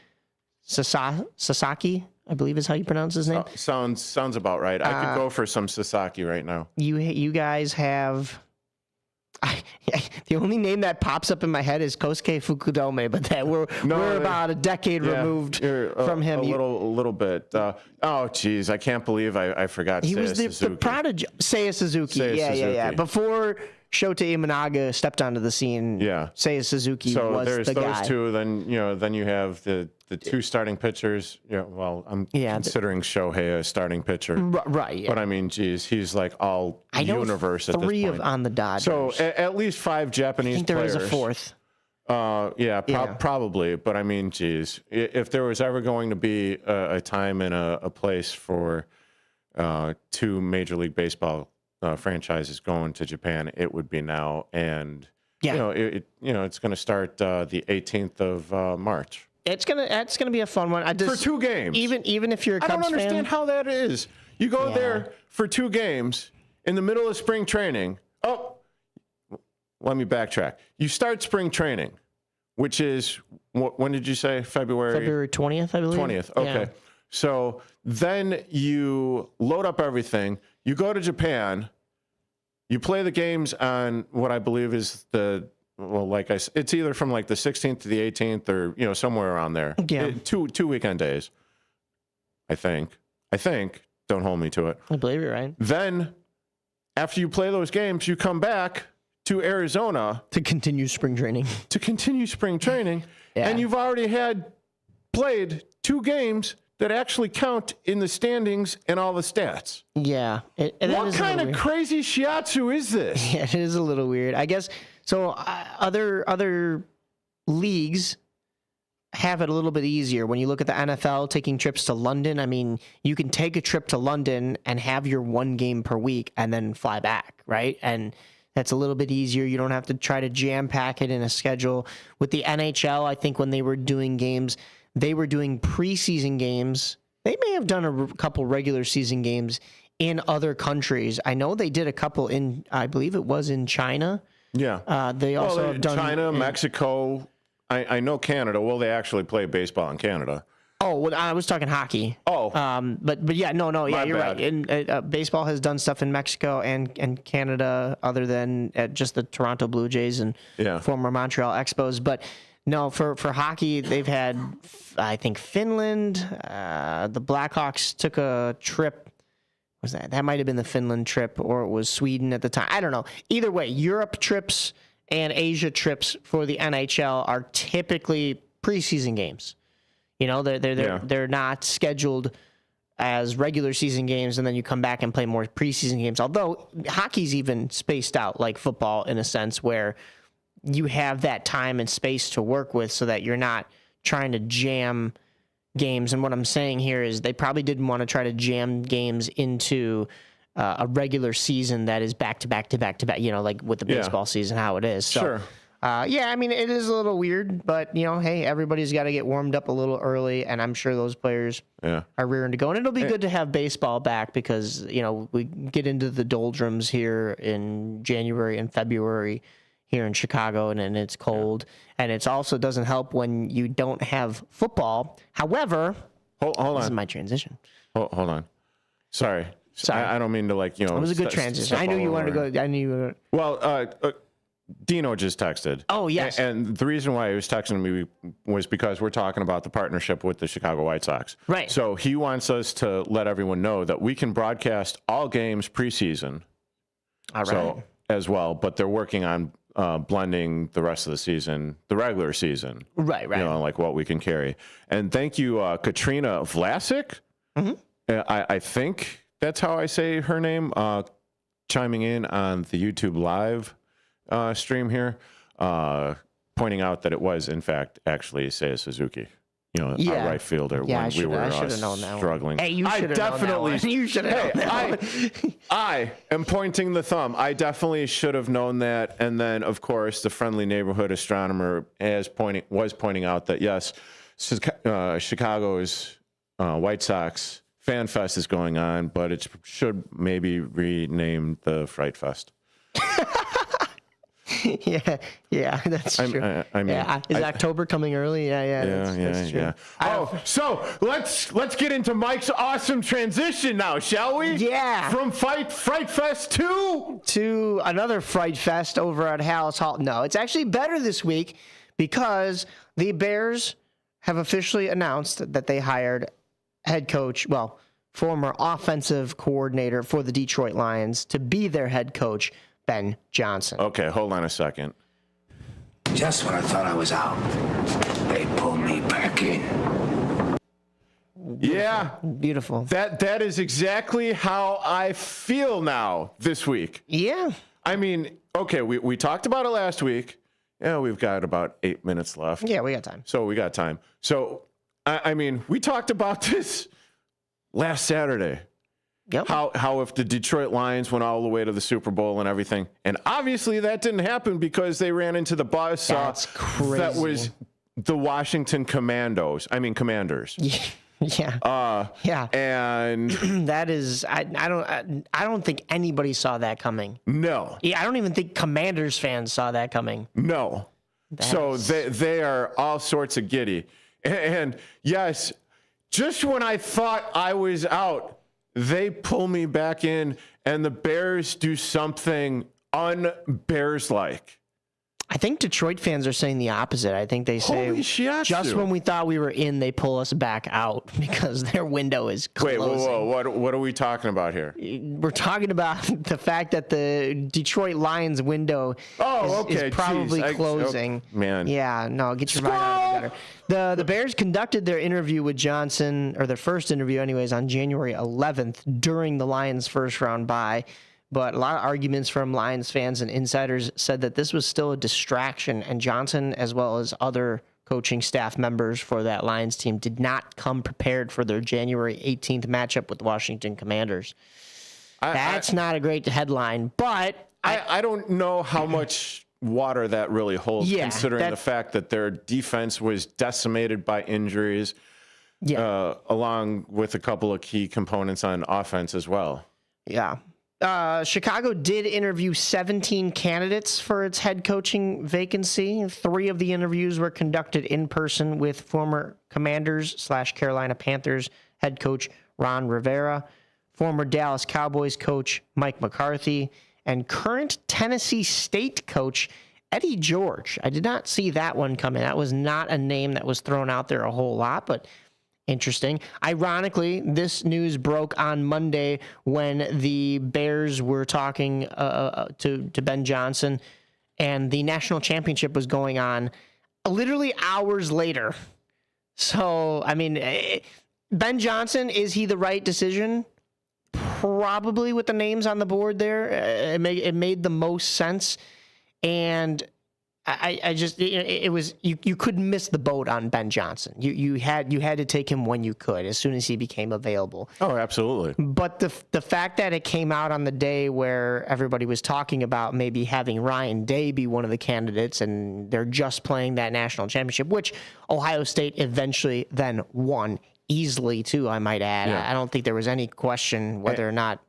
Sasaki. I believe is how you pronounce his name. Sounds about right. I could go for some Sasaki right now. You guys have. The only name that pops up in my head is Kosuke Fukudome, but we're about a decade removed from him. A little bit. I can't believe I forgot. He was the prodigy. Seiya Suzuki. Yeah. Before Shota Imanaga stepped onto the scene. Yeah. Seiya Suzuki So was there's the those guy. two. Then you have the two starting pitchers. Yeah. Well, I'm considering Shohei a starting pitcher. Right. Yeah. But I mean, geez, he's like all universe at this point. Three on the Dodgers. So at least 5 Japanese I think players. there is a fourth. Probably. But I mean, geez, if there was ever going to be a time and a place for 2 Major League Baseball franchises going to Japan, it would be now. And it's going to start the 18th of March. It's gonna be a fun one. For 2 games. Even if you're a Cubs fan. I don't understand how that is. You go there for 2 games in the middle of spring training. Oh, let me backtrack. You start spring training, which is, when did you say? February 20th, I believe. 20th. Okay. Yeah. So then you load up everything. You go to Japan. You play the games on what I believe is it's either from like the 16th to the 18th or, somewhere around there. Yeah. 2 weekend days. I think. Don't hold me to it. I believe you're right. Then after you play those games, you come back to Arizona to continue spring training. And you've already played 2 games that actually count in the standings and all the stats. Yeah. What kind of crazy shiatsu is this? Yeah, it is a little weird. I guess so. Other leagues have it a little bit easier. When you look at the NFL taking trips to London, I mean, you can take a trip to London and have your 1 game per week and then fly back, right? And that's a little bit easier. You don't have to try to jam pack it in a schedule. With the NHL, I think when they were doing games, they were doing preseason games. They may have done a couple regular season games in other countries. I know they did a couple I believe it was in China. Yeah. They also have done China, Mexico. I know Canada. Well, they actually play baseball in Canada. Oh, well, I was talking hockey. Oh. But yeah, no, yeah, you're bad. right. And baseball has done stuff in Mexico and Canada other than just the Toronto Blue Jays and former Montreal Expos. But no, for hockey, they've had, I think, Finland. The Blackhawks took a trip. Was that might have been the Finland trip, or it was Sweden at the time. I don't know. Either way, Europe trips and Asia trips for the NHL are typically preseason games. They're not scheduled as regular season games, and then you come back and play more preseason games. Although hockey's even spaced out like football in a sense, where you have that time and space to work with, so that you're not trying to jam games. And what I'm saying here is they probably didn't want to try to jam games into a regular season that is back to back to back to back. Like with the baseball season, how it is. So, sure. I mean, it is a little weird, but, hey, everybody's got to get warmed up a little early, and I'm sure those players are rearing to go. And it'll be good to have baseball back because, we get into the doldrums here in January and February here in Chicago, and it's cold. And it also doesn't help when you don't have football. However, hold on. This is my transition. Hold on. Sorry. I don't mean to It was a good transition. I knew you wanted to go. I knew you were. Well, Dino just texted. Oh, yes. And the reason why he was texting me was because we're talking about the partnership with the Chicago White Sox. Right. So he wants us to let everyone know that we can broadcast all games preseason. All right. So, as well, but they're working on blending the rest of the season, the regular season. Right. Like what we can carry. And thank you, Katrina Vlasic. Mm-hmm. I think that's how I say her name, chiming in on the YouTube Live stream here, pointing out that it was, in fact, actually Seiya Suzuki, our right fielder when we were struggling. Hey, you should have known that one. You should have known that one. I am pointing the thumb. I definitely should have known that. And then, of course, the friendly neighborhood astronomer was pointing out that, yes, Chicago's White Sox Fan Fest is going on, but it should maybe rename the Fright Fest. Yeah, that's true. I mean, is October coming early? That's true. Oh, so let's get into Mike's awesome transition now, shall we? Yeah. From Fright Fest to another Fright Fest over at Hallis Hall. No, it's actually better this week because the Bears have officially announced that they hired former offensive coordinator for the Detroit Lions to be their head coach, Ben Johnson. Okay, hold on a second. Just when I thought I was out, they pulled me back in. Yeah. Beautiful. That is exactly how I feel now this week. Yeah. I mean, okay, we talked about it last week. Yeah, we've got about 8 minutes left. Yeah, we got time. So we got time. So, I mean, we talked about this last Saturday. Yep. How if the Detroit Lions went all the way to the Super Bowl and everything. And obviously that didn't happen because they ran into the buzzsaw. That's crazy. That was the Washington Commanders. Yeah. Yeah. And that is, I don't think anybody saw that coming. No. Yeah, I don't even think Commanders fans saw that coming. No. They are all sorts of giddy. And yes, just when I thought I was out, they pull me back in, and the Bears do something un-Bears-like. I think Detroit fans are saying the opposite. I think they say, Holy shiatsu. Just when we thought we were in, they pull us back out because their window is closing. Wait, whoa. What are we talking about here? We're talking about the fact that the Detroit Lions window is probably closing. Man. Yeah, no, get your mind out of the gutter. The Bears conducted their interview with Johnson, or their first interview anyways, on January 11th during the Lions' first round bye. But a lot of arguments from Lions fans and insiders said that this was still a distraction, and Johnson, as well as other coaching staff members for that Lions team, did not come prepared for their January 18th matchup with the Washington Commanders. That's not a great headline, but I don't know how much water that really holds, considering the fact that their defense was decimated by injuries, along with a couple of key components on offense as well. Yeah. Chicago did interview 17 candidates for its head coaching vacancy. 3 of the interviews were conducted in person with former Commanders/Carolina Panthers head coach Ron Rivera, former Dallas Cowboys coach Mike McCarthy, and current Tennessee State coach Eddie George. I did not see that one coming. That was not a name that was thrown out there a whole lot, but interesting. Ironically, this news broke on Monday when the Bears were talking to Ben Johnson, and the national championship was going on literally hours later. So, I mean, Ben Johnson, is he the right decision? Probably, with the names on the board there. It made the most sense. And I just, it was, you couldn't miss the boat on Ben Johnson. You had to take him when you could, as soon as he became available. Oh, absolutely. But the fact that it came out on the day where everybody was talking about maybe having Ryan Day be one of the candidates, and they're just playing that national championship, which Ohio State eventually then won easily too, I might add. Yeah. I don't think there was any question whether or not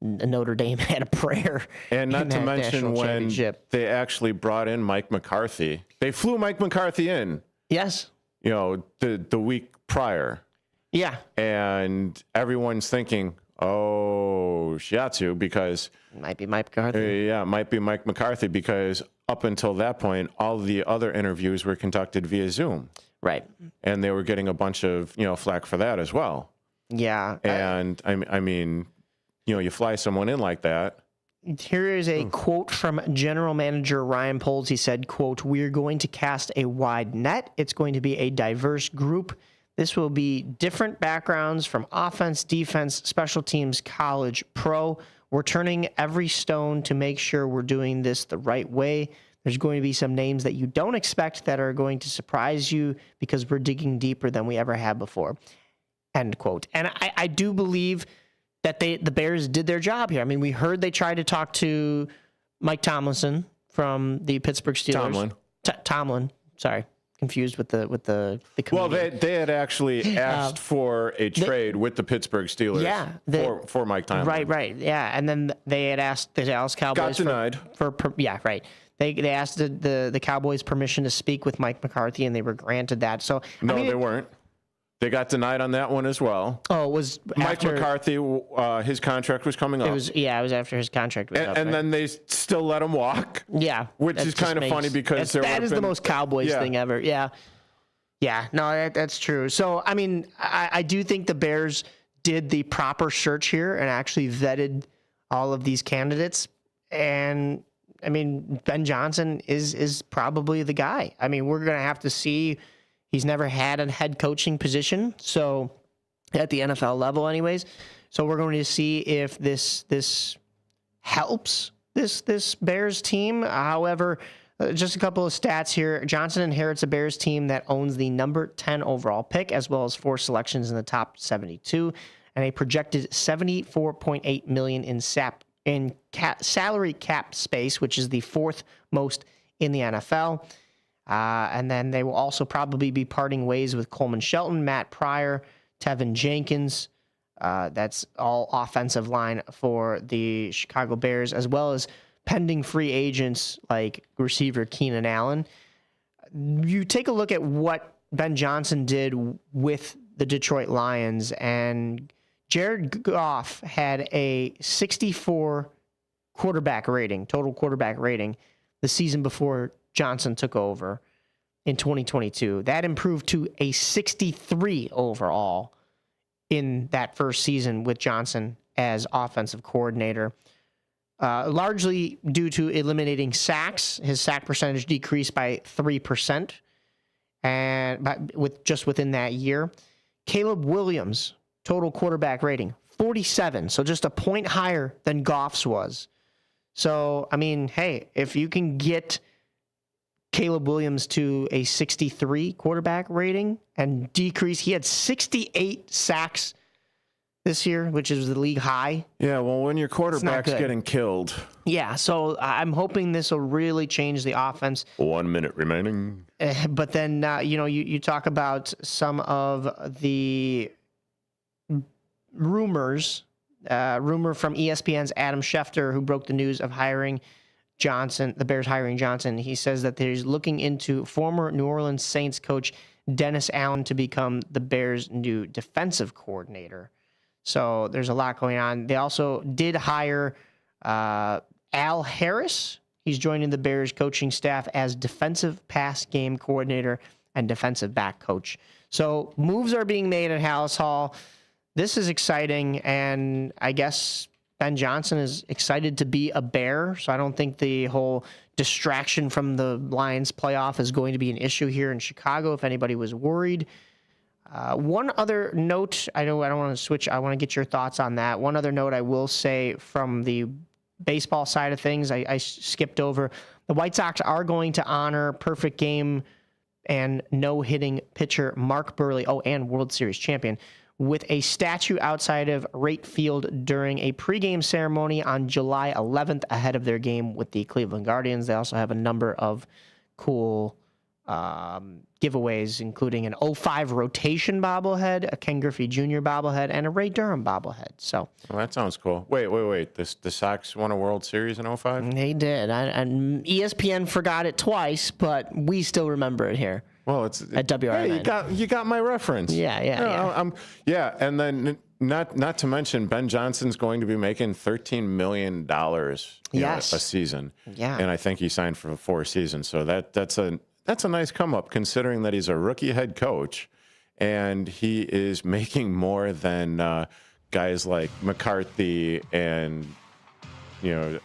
Notre Dame had a prayer. And not to mention when they actually brought in Mike McCarthy. They flew Mike McCarthy in. Yes. The week prior. Yeah. And everyone's thinking, oh, shiatsu, because it might be Mike McCarthy. It might be Mike McCarthy, because up until that point, all the other interviews were conducted via Zoom. Right. And they were getting a bunch of, flack for that as well. Yeah. And I mean, you fly someone in like that. Here is a quote from General Manager Ryan Poles. He said, quote, "We're going to cast a wide net. It's going to be a diverse group. This will be different backgrounds from offense, defense, special teams, college, pro. We're turning every stone to make sure we're doing this the right way. There's going to be some names that you don't expect that are going to surprise you because we're digging deeper than we ever have before." End quote. And I do believe that the Bears did their job here. I mean, we heard they tried to talk to Mike Tomlinson from the Pittsburgh Steelers. Tomlin. Sorry, confused with the comedian. Well, they had actually asked for a trade with the Pittsburgh Steelers. Yeah, for Mike Tomlin. Right. Yeah, and then they had asked the Dallas Cowboys. Got denied. Right. They asked the Cowboys permission to speak with Mike McCarthy, and they were granted that. So no, they weren't. They got denied on that one as well. Oh, it was Mike McCarthy. His contract was coming up. It was after his contract was up. And then they still let him walk. Yeah, which is kind of funny because that is the most Cowboys thing ever. Yeah. No, that's true. So I mean, I do think the Bears did the proper search here and actually vetted all of these candidates. And I mean, Ben Johnson is probably the guy. I mean, we're going to have to see. He's never had a head coaching position, so at the NFL level anyways. So we're going to see if this helps this Bears team. However, just a couple of stats here. Johnson inherits a Bears team that owns the number 10 overall pick, as well as 4 selections in the top 72, and a projected $74.8 million in salary cap space, which is the 4th most in the NFL. And then they will also probably be parting ways with Coleman Shelton, Matt Pryor, Tevin Jenkins. That's all offensive line for the Chicago Bears, as well as pending free agents like receiver Keenan Allen. You take a look at what Ben Johnson did with the Detroit Lions, and Jared Goff had a 64 quarterback rating, total quarterback rating, the season before Johnson took over in 2022. That improved to a 63 overall in that first season with Johnson as offensive coordinator. Largely due to eliminating sacks. His sack percentage decreased by 3%, and within that year. Caleb Williams, total quarterback rating, 47, so just a point higher than Goff's was. So, I mean, hey, if you can get Caleb Williams to a 63 quarterback rating and decrease, he had 68 sacks this year, which is the league high. Yeah, well, when your quarterback's getting killed. Yeah, so I'm hoping this will really change the offense. 1 minute remaining. But then, you talk about some of the rumors. Rumor from ESPN's Adam Schefter, who broke the news of hiring Johnson, the Bears hiring Johnson. He says that he's looking into former New Orleans Saints coach Dennis Allen to become the Bears' new defensive coordinator. So there's a lot going on. They also did hire Al Harris. He's joining the Bears coaching staff as defensive pass game coordinator and defensive back coach. So moves are being made at Hallis Hall. This is exciting, and I guess Ben Johnson is excited to be a Bear, so I don't think the whole distraction from the Lions playoff is going to be an issue here in Chicago, if anybody was worried. One other note, I don't want to switch. I want to get your thoughts on that. One other note I will say from the baseball side of things, I skipped over. The White Sox are going to honor perfect game and no-hitting pitcher Mark Burley, and World Series champion, with a statue outside of Wright Field during a pregame ceremony on July 11th ahead of their game with the Cleveland Guardians. They also have a number of cool giveaways, including an 05 rotation bobblehead, a Ken Griffey Jr. bobblehead, and a Ray Durham bobblehead. So, well, that sounds cool. Wait. The Sox won a World Series in 05? They did. And ESPN forgot it twice, but we still remember it here. Well, it's at WRMN. Hey, you got my reference. Yeah. And then not to mention Ben Johnson's going to be making $13 million a season. Yeah. And I think he signed for 4 seasons. So that's a nice come up, considering that he's a rookie head coach and he is making more than guys like McCarthy and other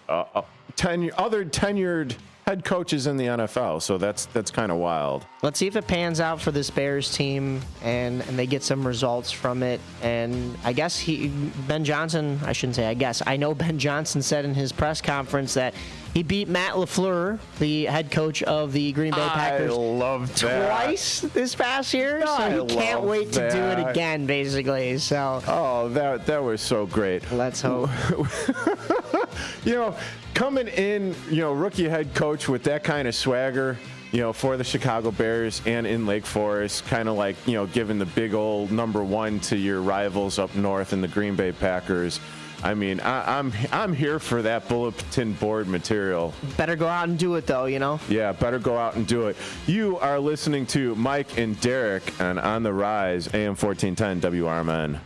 tenured head coaches in the NFL. So that's kind of wild. Let's see if it pans out for this Bears team and they get some results from it. And I guess Ben Johnson, I shouldn't say I guess, I know Ben Johnson said in his press conference that he beat Matt LaFleur, the head coach of the Green Bay Packers, twice this past year. So he can't wait to do it again, basically. So that was so great. Let's hope. Coming in, rookie head coach with that kind of swagger, for the Chicago Bears and in Lake Forest, kind of like, giving the big old number 1 to your rivals up north in the Green Bay Packers. I mean, I'm here for that bulletin board material. Better go out and do it, though, Yeah, better go out and do it. You are listening to Mike and Derrick on the Rise, AM 1410 WRMN.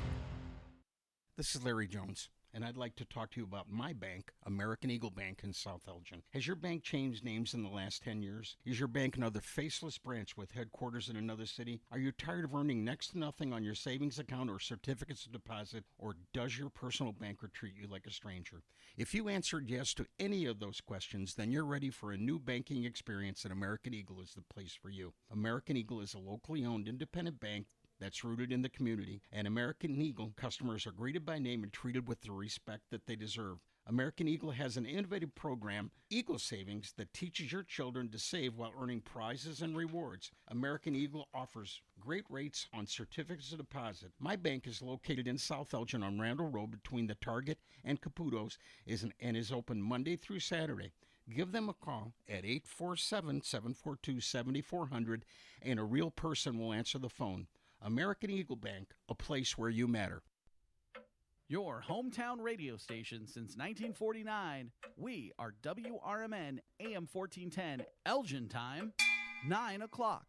This is Larry Jones. and I'd like to talk to you about my bank, American Eagle Bank in South Elgin. Has your bank changed names in the last 10 years? Is your bank another faceless branch with headquarters in another city? Are you tired of earning next to nothing on your savings account or certificates of deposit, or does your personal banker treat you like a stranger? If you answered yes to any of those questions, then you're ready for a new banking experience, and American Eagle is the place for you. American Eagle is a locally owned independent bank that's rooted in the community, and American Eagle customers are greeted by name and treated with the respect that they deserve. American Eagle has an innovative program, Eagle Savings, that teaches your children to save while earning prizes and rewards. American Eagle offers great rates on certificates of deposit. My bank is located in South Elgin on Randall Road between the Target and Caputo's and is open Monday through Saturday. Give them a call at 847-742-7400, and a real person will answer the phone. American Eagle Bank, a place where you matter. Your hometown radio station since 1949. We are WRMN AM 1410, Elgin time, 9 o'clock.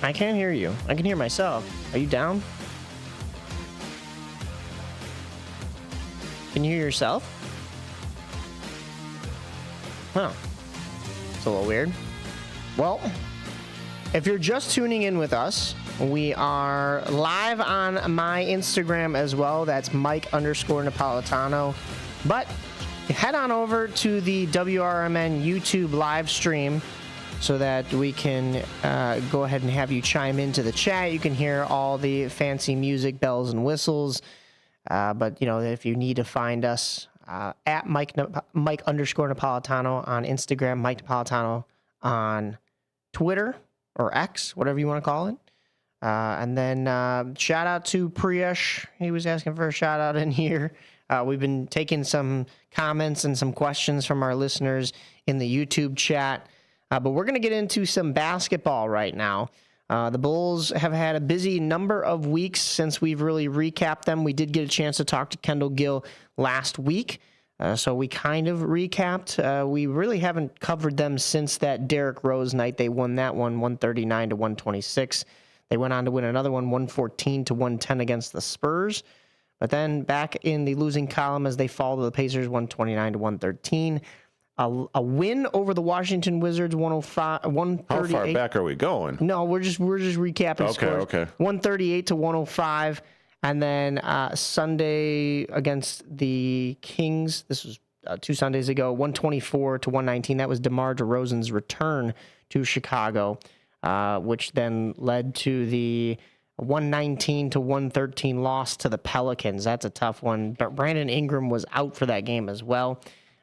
I can't hear you. I can hear myself. Are you down? Can you hear yourself? Huh. It's a little weird. Well, if you're just tuning in with us, we are live on my Instagram as well. That's Mike_Napolitano. But head on over to the WRMN YouTube live stream so that we can go ahead and have you chime into the chat. You can hear all the fancy music, bells, and whistles. But, you know, if you need to find us at Mike_Napolitano on Instagram, Mike Napolitano on Twitter or X, whatever you want to call it. And then shout out to Priyesh. He was asking for a shout out in here. We've been taking some comments and some questions from our listeners in the YouTube chat. But we're going to get into some basketball right now. The Bulls have had a busy number of weeks since we've really recapped them. We did get a chance to talk to Kendall Gill last week, so we kind of recapped. We really haven't covered them since that Derrick Rose night. They won that one 139-126. They went on to win another one 114-110 against the Spurs. But then back in the losing column as they fall to the Pacers 129-113. A win over the Washington Wizards 138. How far back are we going? No, we're just recapping scores. Okay. 138-105, and then Sunday against the Kings. This was 2 Sundays ago. 124-119. That was DeMar DeRozan's return to Chicago, which then led to the 119-113 loss to the Pelicans. That's a tough one. But Brandon Ingram was out for that game as well.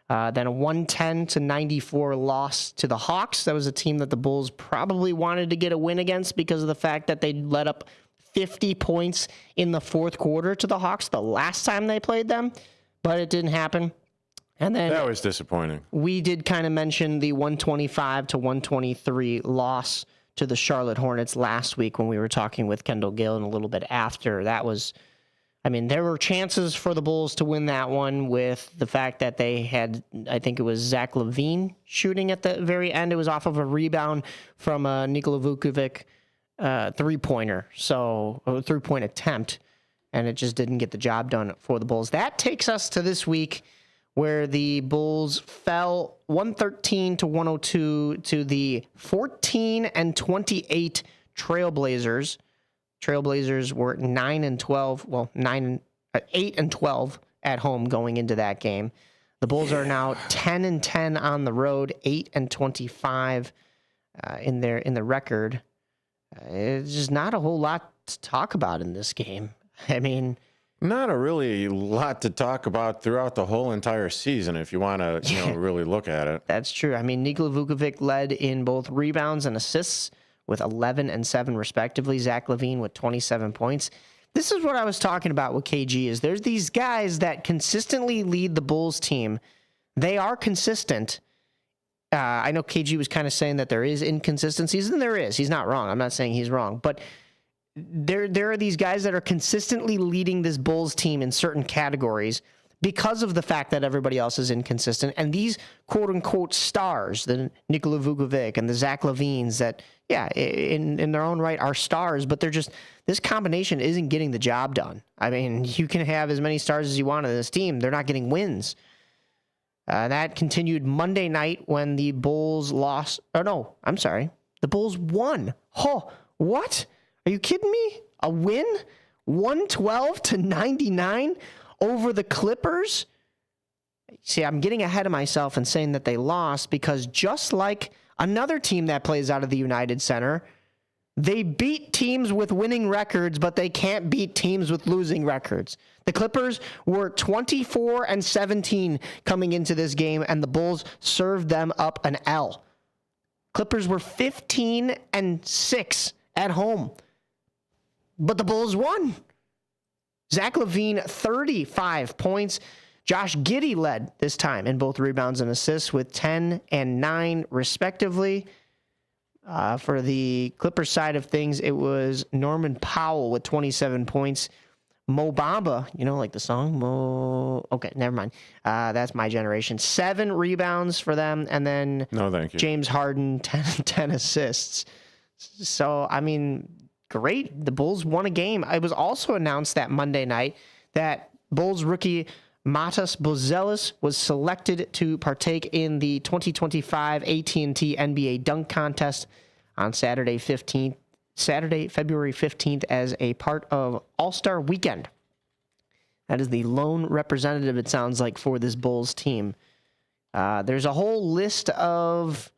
Then a 110-94 loss to the Hawks. That was a team that the Bulls probably wanted to get a win against because of the fact that they let up 50 points in the fourth quarter to the Hawks the last time they played them, but it didn't happen. And then that was disappointing. We did kind of mention the 125-123 loss to the Charlotte Hornets last week when we were talking with Kendall Gill, and a little bit after. That was, I mean, there were chances for the Bulls to win that one with the fact that they had, I think it was Zach LaVine shooting at the very end. It was off of a rebound from a Nikola Vukovic three-pointer, so a three-point attempt, and it just didn't get the job done for the Bulls. That takes us to this week where the Bulls fell 113-102 to the 14-28 Trailblazers. Trailblazers were 9-12. Well, 8-12 at home going into that game. The Bulls are now 10-10 on the road, 8-25 in the record. It's just not a whole lot to talk about in this game. I mean, not a really lot to talk about throughout the whole entire season, if you want to, really look at it. That's true. I mean, Nikola Vukovic led in both rebounds and assists with 11 and 7 respectively. Zach LaVine with 27 points. This is what I was talking about with KG, is there's these guys that consistently lead the Bulls team. They are consistent. I know KG was kind of saying that there is inconsistencies, and there is. He's not wrong. I'm not saying he's wrong. But there are these guys that are consistently leading this Bulls team in certain categories because of the fact that everybody else is inconsistent. And these quote-unquote stars, the Nikola Vukovic and the Zach LaVines that, in their own right are stars, but they're just, this combination isn't getting the job done. I mean, you can have as many stars as you want on this team. They're not getting wins. That continued Monday night when the Bulls lost. Oh, no, I'm sorry. The Bulls won. Oh, what? Are you kidding me? A win? 112-99 over the Clippers? See, I'm getting ahead of myself and saying that they lost because just like another team that plays out of the United Center, they beat teams with winning records, but they can't beat teams with losing records. The Clippers were 24-17 coming into this game, and the Bulls served them up an L. Clippers were 15-6 at home, but the Bulls won. Zach LaVine, 35 points. Josh Giddey led this time in both rebounds and assists with 10 and 9 respectively. For the Clippers side of things, it was Norman Powell with 27 points. Mo Bamba, like the song? Okay, never mind. That's My Generation. 7 rebounds for them. And then no, thank you. James Harden, 10 assists. So, I mean, great. The Bulls won a game. It was also announced that Monday night that Bulls rookie Matas Buzelis was selected to partake in the 2025 AT&T NBA Dunk Contest on Saturday, February 15th, as a part of All-Star Weekend. That is the lone representative, it sounds like, for this Bulls team. There's a whole list of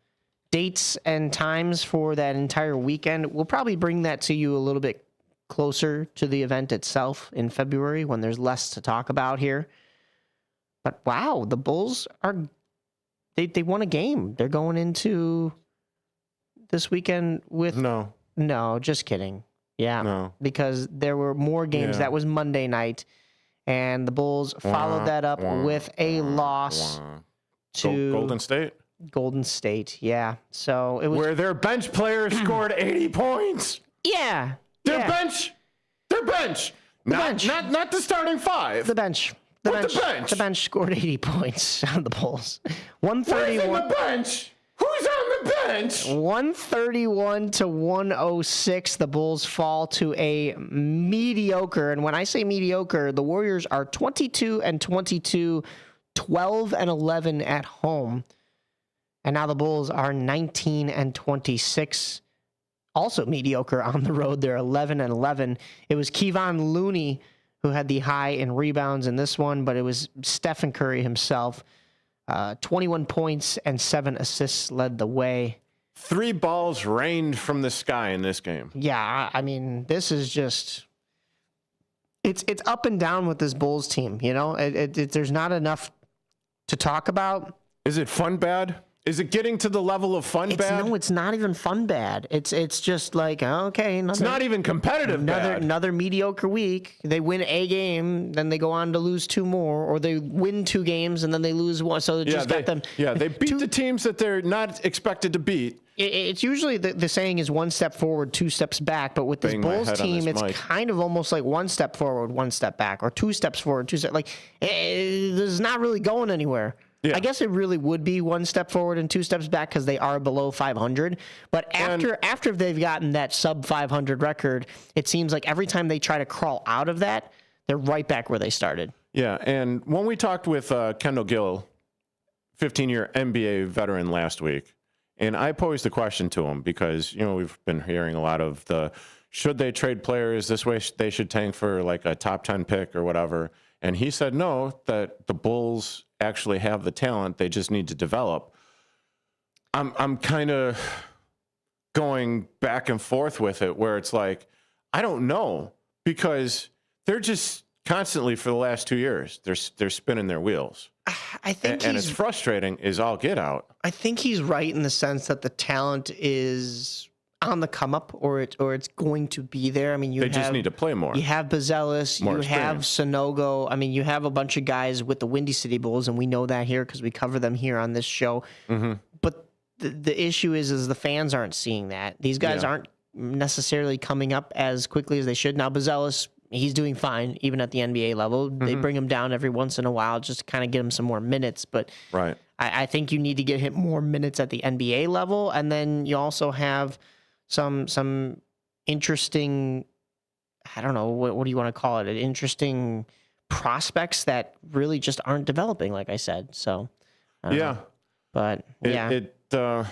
dates and times for that entire weekend. We'll probably bring that to you a little bit closer to the event itself in February when there's less to talk about here. But wow, the Bulls they won a game. They're going into this weekend with... No, just kidding. Yeah, no. Because there were more games. That was Monday night, and the Bulls followed that up with a loss to Golden State. Golden State, yeah. So it was where their bench players scored 80 points. Yeah, Their bench. Not the starting five. The bench. The bench scored 80 points on the Bulls. 131. Who's on the bench? Who's on the bench? 131 to 106. The Bulls fall to a mediocre. And when I say mediocre, the Warriors are 22-22, 12-11 at home. And now the Bulls are 19-26. Also mediocre on the road. They're 11-11. It was Kevon Looney who had the high in rebounds in this one, but it was Stephen Curry himself. 21 points and 7 assists led the way. 3 balls rained from the sky in this game. Yeah, I mean, this is just... It's up and down with this Bulls team, you know? There's not enough to talk about. Is it fun bad? Is it getting to the level of fun bad? No, it's not even fun bad. It's just like, okay. It's not even competitive bad. Another mediocre week. They win a game, then they go on to lose 2 more, or they win 2 games and then they lose 1. So it just got them. Yeah, they beat the teams that they're not expected to beat. It's usually the saying is 1 step forward, 2 steps back. But with this Bulls team, it's kind of almost like 1 step forward, 1 step back, or 2 steps forward, 2 steps. Like, this is not really going anywhere. Yeah. I guess it really would be 1 step forward and 2 steps back because they are below 500. But after they've gotten that sub 500 record, it seems like every time they try to crawl out of that, they're right back where they started. Yeah, and when we talked with Kendall Gill, 15-year NBA veteran last week, and I posed the question to him because, you know, we've been hearing a lot of should they trade players this way, they should tank for like a top 10 pick or whatever. And he said no, that the Bulls actually have the talent. They just need to develop. I'm kind of going back and forth with it where it's like, I don't know, because they're just constantly for the last 2 years, they're spinning their wheels. I think and it's frustrating is all get out. I think he's right in the sense that the talent is on the come up, or it's going to be there. I mean, they just need to play more. You have Buzelis, you have Sonogo. I mean, you have a bunch of guys with the Windy City Bulls, and we know that here because we cover them here on this show. Mm-hmm. But the issue is the fans aren't seeing that. These guys aren't necessarily coming up as quickly as they should. Now, Buzelis, he's doing fine, even at the NBA level. Mm-hmm. They bring him down every once in a while just to kind of get him some more minutes. But right. I think you need to get him more minutes at the NBA level, and then you also have some interesting, I don't know, what do you want to call it? Interesting prospects that really just aren't developing, like I said. So, yeah. But, yeah. Well,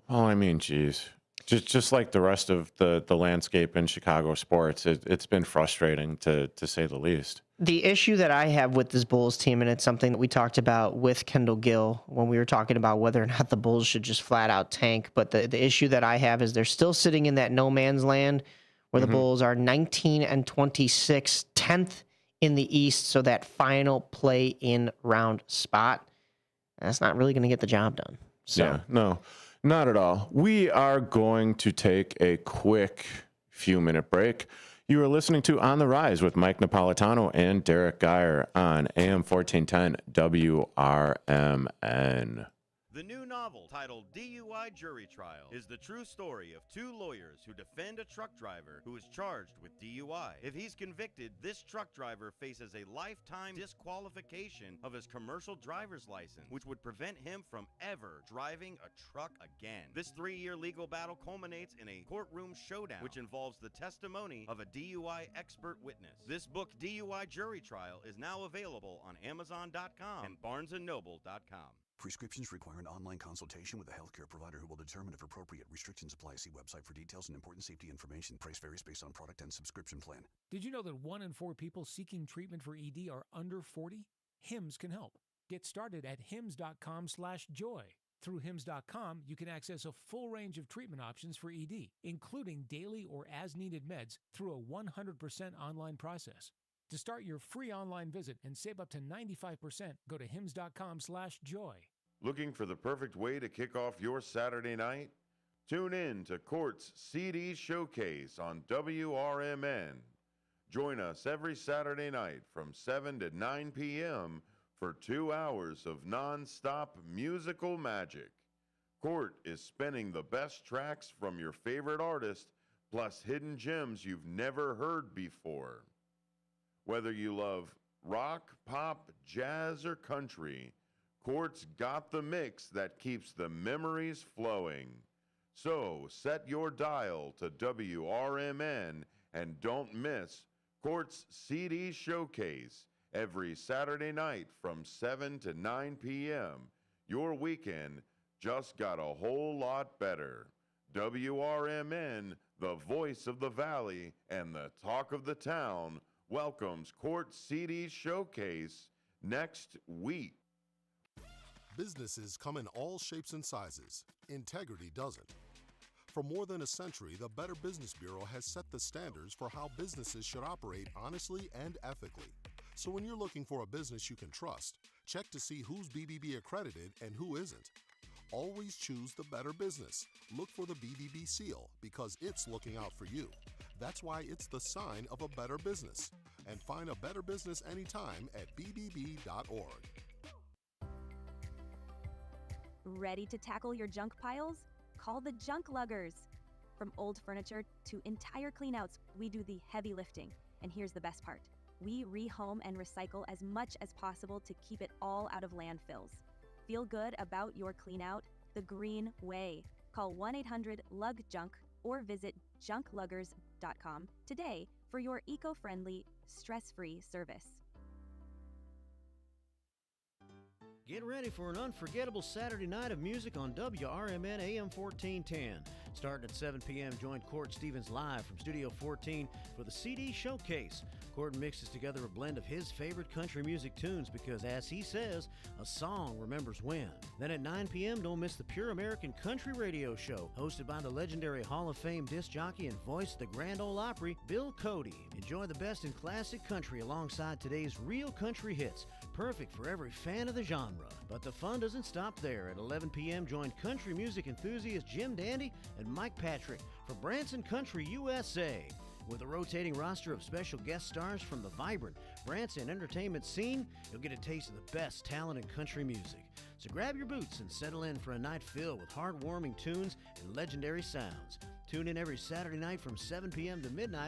I mean, geez. Just like the rest of the landscape in Chicago sports, it's been frustrating to say the least. The issue that I have with this Bulls team, and it's something that we talked about with Kendall Gill when we were talking about whether or not the Bulls should just flat out tank, but the issue that I have is they're still sitting in that no man's land where the Bulls are 19-26, 10th in the East, so that final play-in round spot. That's not really going to get the job done. So. Yeah, no. Not at all. We are going to take a quick few-minute break. You are listening to On the Rise with Mike Napolitano and Derrick Geyer on AM 1410 WRMN. The new novel, titled DUI Jury Trial, is the true story of two lawyers who defend a truck driver who is charged with DUI. If he's convicted, this truck driver faces a lifetime disqualification of his commercial driver's license, which would prevent him from ever driving a truck again. This 3-year legal battle culminates in a courtroom showdown, which involves the testimony of a DUI expert witness. This book, DUI Jury Trial, is now available on Amazon.com and BarnesandNoble.com. Prescriptions require an online consultation with a healthcare provider who will determine if appropriate. Restrictions apply. See website for details and important safety information. Price varies based on product and subscription plan. Did you know that 1 in 4 people seeking treatment for ED are under 40? HIMS can help. Get started at hims.com/joy. Through hims.com, you can access a full range of treatment options for ED, including daily or as-needed meds through a 100% online process. To start your free online visit and save up to 95%, go to hims.com/joy. Looking for the perfect way to kick off your Saturday night? Tune in to Court's CD Showcase on WRMN. Join us every Saturday night from 7 to 9 p.m. for 2 hours of non-stop musical magic. Court is spinning the best tracks from your favorite artist, plus hidden gems you've never heard before. Whether you love rock, pop, jazz, or country, Court's got the mix that keeps the memories flowing. So set your dial to WRMN and don't miss Court's CD Showcase every Saturday night from 7 to 9 p.m. Your weekend just got a whole lot better. WRMN, the voice of the valley and the talk of the town, welcomes Court CD Showcase next week. Businesses come in all shapes and sizes. Integrity doesn't. For more than a century, the Better Business Bureau has set the standards for how businesses should operate honestly and ethically. So when you're looking for a business you can trust, check to see who's BBB accredited and who isn't. Always choose the better business. Look for the BBB seal because it's looking out for you. That's why it's the sign of a better business. And find a better business anytime at bbb.org. Ready to tackle your junk piles? Call the Junk Luggers. From old furniture to entire cleanouts, we do the heavy lifting. And here's the best part. We rehome and recycle as much as possible to keep it all out of landfills. Feel good about your cleanout the green way. Call 1-800-LUG-JUNK or visit junkluggers.com today for your eco-friendly, stress-free service. Get ready for an unforgettable Saturday night of music on WRMN AM 1410. Starting at 7 p.m., join Court Stevens live from Studio 14 for the CD Showcase. Court mixes together a blend of his favorite country music tunes because, as he says, a song remembers when. Then at 9 p.m., don't miss the Pure American Country Radio Show, hosted by the legendary Hall of Fame disc jockey and voice of the Grand Ole Opry, Bill Cody. Enjoy the best in classic country alongside today's real country hits, perfect for every fan of the genre. But the fun doesn't stop there. At 11 p.m., join country music enthusiast Jim Dandy and Mike Patrick for Branson Country USA. With a rotating roster of special guest stars from the vibrant Branson entertainment scene, you'll get a taste of the best talent in country music. So grab your boots and settle in for a night filled with heartwarming tunes and legendary sounds. Tune in every Saturday night from 7 p.m. to midnight